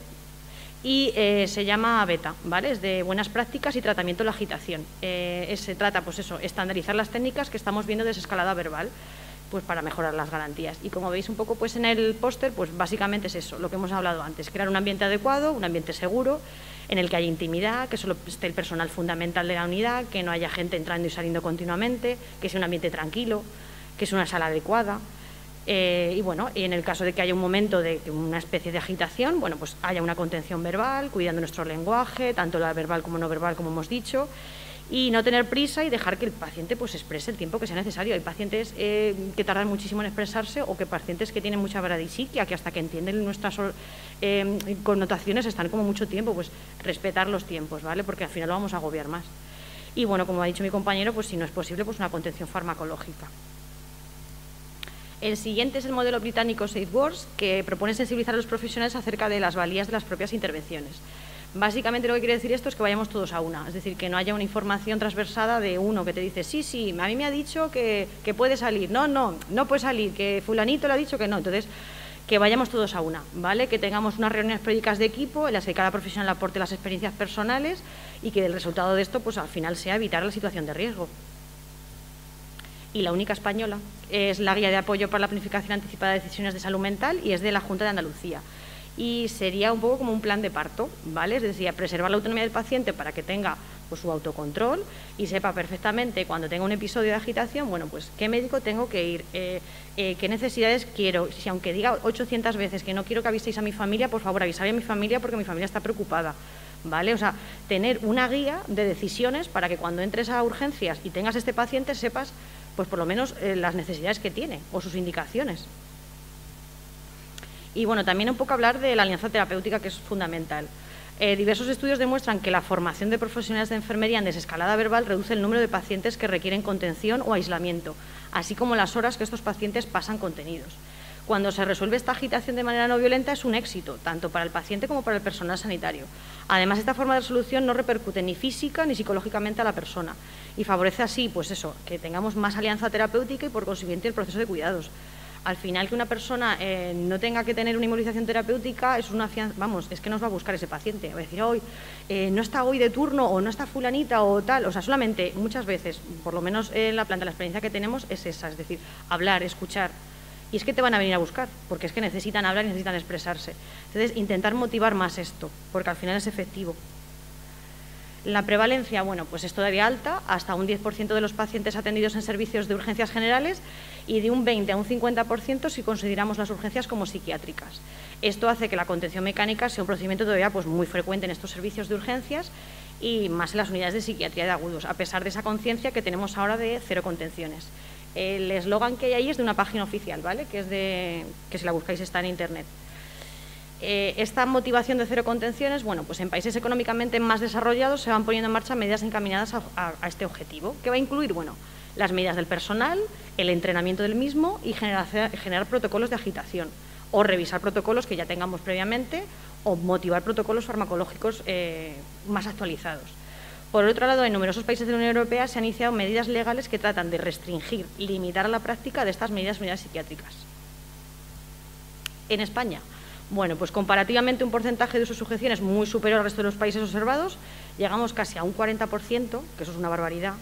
y se llama Beta, ¿vale? Es de buenas prácticas y tratamiento de la agitación. Se trata, pues eso, estandarizar las técnicas que estamos viendo de desescalada verbal, pues para mejorar las garantías. Y como veis un poco pues en el póster, pues básicamente es eso, lo que hemos hablado antes, crear un ambiente adecuado, un ambiente seguro, en el que haya intimidad, que solo esté el personal fundamental de la unidad, que no haya gente entrando y saliendo continuamente, que sea un ambiente tranquilo, que sea una sala adecuada. Y bueno, y en el caso de que haya un momento de una especie de agitación, bueno, pues haya una contención verbal, cuidando nuestro lenguaje, tanto la verbal como no verbal, como hemos dicho, y no tener prisa y dejar que el paciente pues exprese el tiempo que sea necesario. Hay pacientes que tardan muchísimo en expresarse, o que pacientes que tienen mucha bradisiquia, que hasta que entienden nuestras connotaciones están como mucho tiempo, pues respetar los tiempos, ¿vale? Porque al final lo vamos a agobiar más. Y bueno, como ha dicho mi compañero, pues si no es posible, pues una contención farmacológica. El siguiente es el modelo británico Safe Words, que propone sensibilizar a los profesionales acerca de las valías de las propias intervenciones. Básicamente lo que quiere decir esto es que vayamos todos a una, es decir, que no haya una información transversada de uno que te dice, sí, a mí me ha dicho que puede salir, no puede salir, que fulanito le ha dicho que no. Entonces, que vayamos todos a una, ¿vale? Que tengamos unas reuniones periódicas de equipo en las que cada profesional aporte las experiencias personales y que el resultado de esto, pues al final sea evitar la situación de riesgo. Y la única española es la Guía de Apoyo para la Planificación Anticipada de Decisiones de Salud Mental y es de la Junta de Andalucía. Y sería un poco como un plan de parto, ¿vale? Es decir, preservar la autonomía del paciente para que tenga pues, su autocontrol y sepa perfectamente cuando tenga un episodio de agitación, bueno, pues qué médico tengo que ir, qué necesidades quiero. Si aunque diga 800 veces que no quiero que aviséis a mi familia, por favor, avisad a mi familia porque mi familia está preocupada, ¿vale? O sea, tener una guía de decisiones para que cuando entres a urgencias y tengas este paciente sepas, pues por lo menos las necesidades que tiene o sus indicaciones. Y bueno, también un poco hablar de la alianza terapéutica, que es fundamental. Diversos estudios demuestran que la formación de profesionales de enfermería en desescalada verbal reduce el número de pacientes que requieren contención o aislamiento, así como las horas que estos pacientes pasan contenidos. Cuando se resuelve esta agitación de manera no violenta es un éxito, tanto para el paciente como para el personal sanitario. Además, esta forma de resolución no repercute ni física ni psicológicamente a la persona y favorece así, pues eso, que tengamos más alianza terapéutica y por consiguiente el proceso de cuidados. Al final, que una persona no tenga que tener una inmovilización terapéutica es una vamos, es que nos va a buscar ese paciente. Va a decir, hoy no está hoy de turno o no está fulanita o tal. O sea, solamente muchas veces, por lo menos en la planta, la experiencia que tenemos es esa, es decir, hablar, escuchar. Y es que te van a venir a buscar, porque es que necesitan hablar y necesitan expresarse. Entonces, intentar motivar más esto, porque al final es efectivo. La prevalencia, bueno, pues es todavía alta, hasta un 10% de los pacientes atendidos en servicios de urgencias generales y de un 20 a un 50% si consideramos las urgencias como psiquiátricas. Esto hace que la contención mecánica sea un procedimiento todavía pues, muy frecuente en estos servicios de urgencias y más en las unidades de psiquiatría de agudos, a pesar de esa conciencia que tenemos ahora de cero contenciones. El eslogan que hay ahí es de una página oficial, ¿vale? Que si la buscáis está en Internet. Esta motivación de cero contenciones, bueno, pues en países económicamente más desarrollados se van poniendo en marcha medidas encaminadas a este objetivo, que va a incluir, bueno, las medidas del personal, el entrenamiento del mismo y generar protocolos de agitación o revisar protocolos que ya tengamos previamente o motivar protocolos farmacológicos más actualizados. Por otro lado, en numerosos países de la Unión Europea se han iniciado medidas legales que tratan de restringir y limitar la práctica de estas medidas en unidades psiquiátricas. En España, bueno, pues comparativamente un porcentaje de sujeciones muy superior al resto de los países observados, llegamos casi a un 40%, que eso es una barbaridad,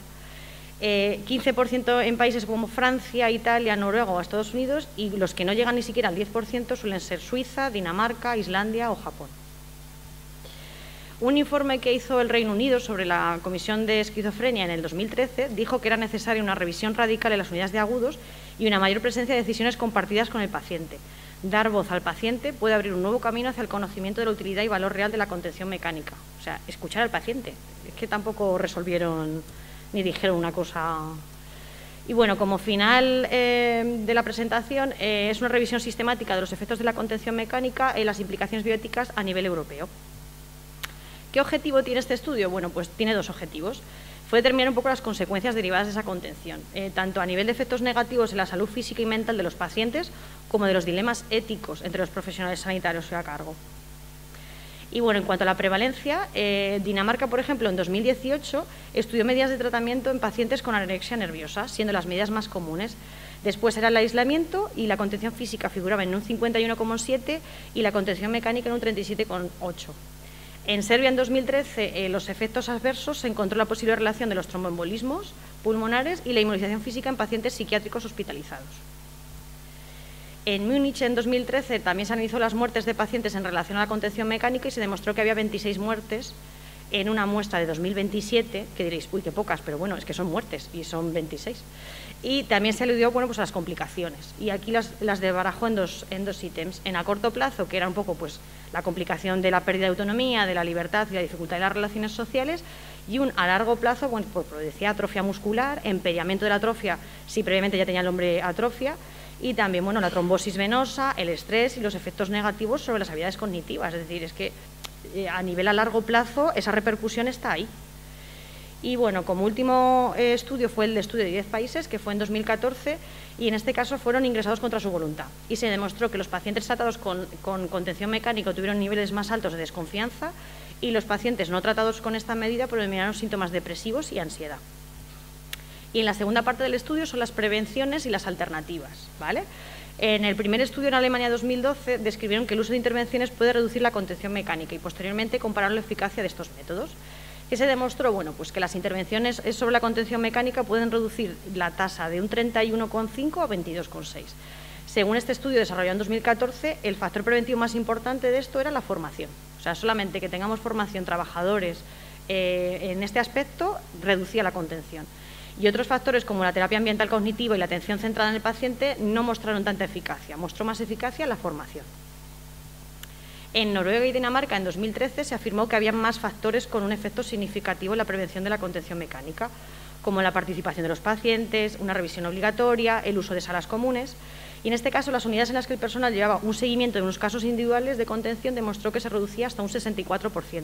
15% en países como Francia, Italia, Noruega o Estados Unidos, y los que no llegan ni siquiera al 10% suelen ser Suiza, Dinamarca, Islandia o Japón. Un informe que hizo el Reino Unido sobre la Comisión de Esquizofrenia en el 2013 dijo que era necesaria una revisión radical en las unidades de agudos y una mayor presencia de decisiones compartidas con el paciente. Dar voz al paciente puede abrir un nuevo camino hacia el conocimiento de la utilidad y valor real de la contención mecánica. O sea, escuchar al paciente. Es que tampoco resolvieron ni dijeron una cosa. Y bueno, como final de la presentación, es una revisión sistemática de los efectos de la contención mecánica en las implicaciones bioéticas a nivel europeo. ¿Qué objetivo tiene este estudio? Bueno, pues tiene dos objetivos. Fue determinar un poco las consecuencias derivadas de esa contención, tanto a nivel de efectos negativos en la salud física y mental de los pacientes, como de los dilemas éticos entre los profesionales sanitarios a cargo. Y bueno, en cuanto a la prevalencia, Dinamarca, por ejemplo, en 2018 estudió medidas de tratamiento en pacientes con anorexia nerviosa, siendo las medidas más comunes. Después era el aislamiento y la contención física figuraba en un 51,7 y la contención mecánica en un 37,8. En Serbia, en 2013, los efectos adversos se encontró la posible relación de los tromboembolismos pulmonares y la inmunización física en pacientes psiquiátricos hospitalizados. En Múnich, en 2013, también se analizó las muertes de pacientes en relación a la contención mecánica y se demostró que había 26 muertes en una muestra de 2027, que diréis, uy, qué pocas, pero bueno, es que son muertes y son 26. Y también se aludió, bueno, pues a las complicaciones. Y aquí las debarajó en dos ítems. En a corto plazo, que era un poco pues la complicación de la pérdida de autonomía, de la libertad y la dificultad de las relaciones sociales, y un a largo plazo, bueno, pues decía atrofia muscular, empeoramiento de la atrofia, si previamente ya tenía el hombre atrofia, y también, bueno, la trombosis venosa, el estrés y los efectos negativos sobre las habilidades cognitivas. Es decir, es que a nivel a largo plazo esa repercusión está ahí. Y bueno, como último estudio fue el de estudio de 10 países, que fue en 2014, y en este caso fueron ingresados contra su voluntad. Y se demostró que los pacientes tratados con contención mecánica tuvieron niveles más altos de desconfianza y los pacientes no tratados con esta medida predominaron síntomas depresivos y ansiedad. Y en la segunda parte del estudio son las prevenciones y las alternativas, ¿vale? En el primer estudio en Alemania 2012 describieron que el uso de intervenciones puede reducir la contención mecánica y posteriormente compararon la eficacia de estos métodos. Que se demostró, bueno, pues que las intervenciones sobre la contención mecánica pueden reducir la tasa de un 31,5 a 22,6. Según este estudio desarrollado en 2014, el factor preventivo más importante de esto era la formación. O sea, solamente que tengamos formación, trabajadores en este aspecto, reducía la contención. Y otros factores como la terapia ambiental cognitiva y la atención centrada en el paciente no mostraron tanta eficacia, mostró más eficacia la formación. En Noruega y Dinamarca, en 2013, se afirmó que había más factores con un efecto significativo en la prevención de la contención mecánica, como la participación de los pacientes, una revisión obligatoria, el uso de salas comunes. Y en este caso, las unidades en las que el personal llevaba un seguimiento de unos casos individuales de contención demostró que se reducía hasta un 64%,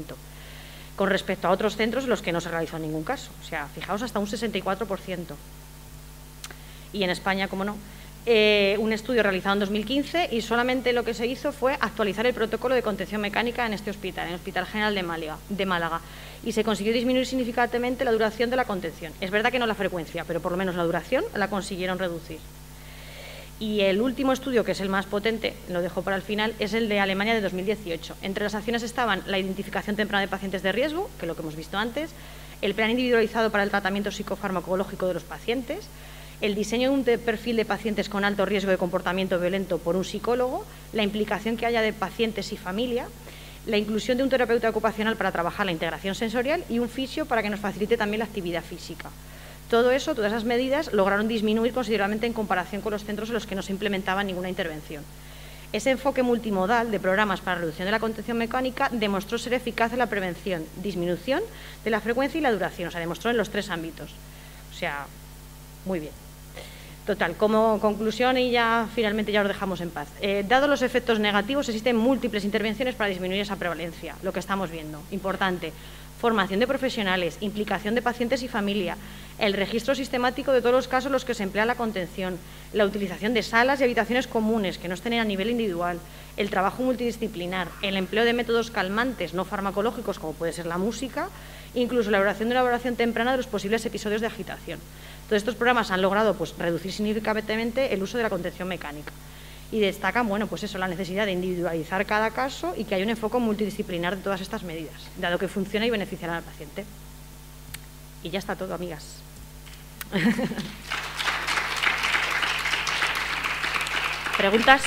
con respecto a otros centros en los que no se realizó ningún caso. O sea, fijaos, hasta un 64%. Y en España, como no, un estudio realizado en 2015 y solamente lo que se hizo fue actualizar el protocolo de contención mecánica en este hospital, en el Hospital General de Málaga, y se consiguió disminuir significativamente la duración de la contención. Es verdad que no la frecuencia, pero por lo menos la duración la consiguieron reducir. Y el último estudio, que es el más potente, lo dejo para el final, es el de Alemania de 2018. Entre las acciones estaban la identificación temprana de pacientes de riesgo, que es lo que hemos visto antes, el plan individualizado para el tratamiento psicofarmacológico de los pacientes, el diseño de un perfil de pacientes con alto riesgo de comportamiento violento por un psicólogo, la implicación que haya de pacientes y familia la inclusión de un terapeuta ocupacional para trabajar la integración sensorial y un fisio para que nos facilite también la actividad física. Todo eso, todas esas medidas lograron disminuir considerablemente en comparación con los centros en los que no se implementaba ninguna intervención. Ese enfoque multimodal de programas para la reducción de la contención mecánica demostró ser eficaz en la prevención, disminución de la frecuencia y la duración, o sea, demostró en los 3 ámbitos. O sea, muy bien. Total, como conclusión y ya finalmente ya os dejamos en paz. Dado los efectos negativos, existen múltiples intervenciones para disminuir esa prevalencia, lo que estamos viendo. Importante, formación de profesionales, implicación de pacientes y familia, el registro sistemático de todos los casos en los que se emplea la contención, la utilización de salas y habitaciones comunes que no estén a nivel individual, el trabajo multidisciplinar, el empleo de métodos calmantes no farmacológicos como puede ser la música, incluso la elaboración de una evaluación temprana de los posibles episodios de agitación. Todos estos programas han logrado reducir significativamente el uso de la contención mecánica y destacan la necesidad de individualizar cada caso y que haya un enfoque multidisciplinar de todas estas medidas, dado que funciona y beneficiará al paciente. Y ya está todo, amigas. ¿Preguntas?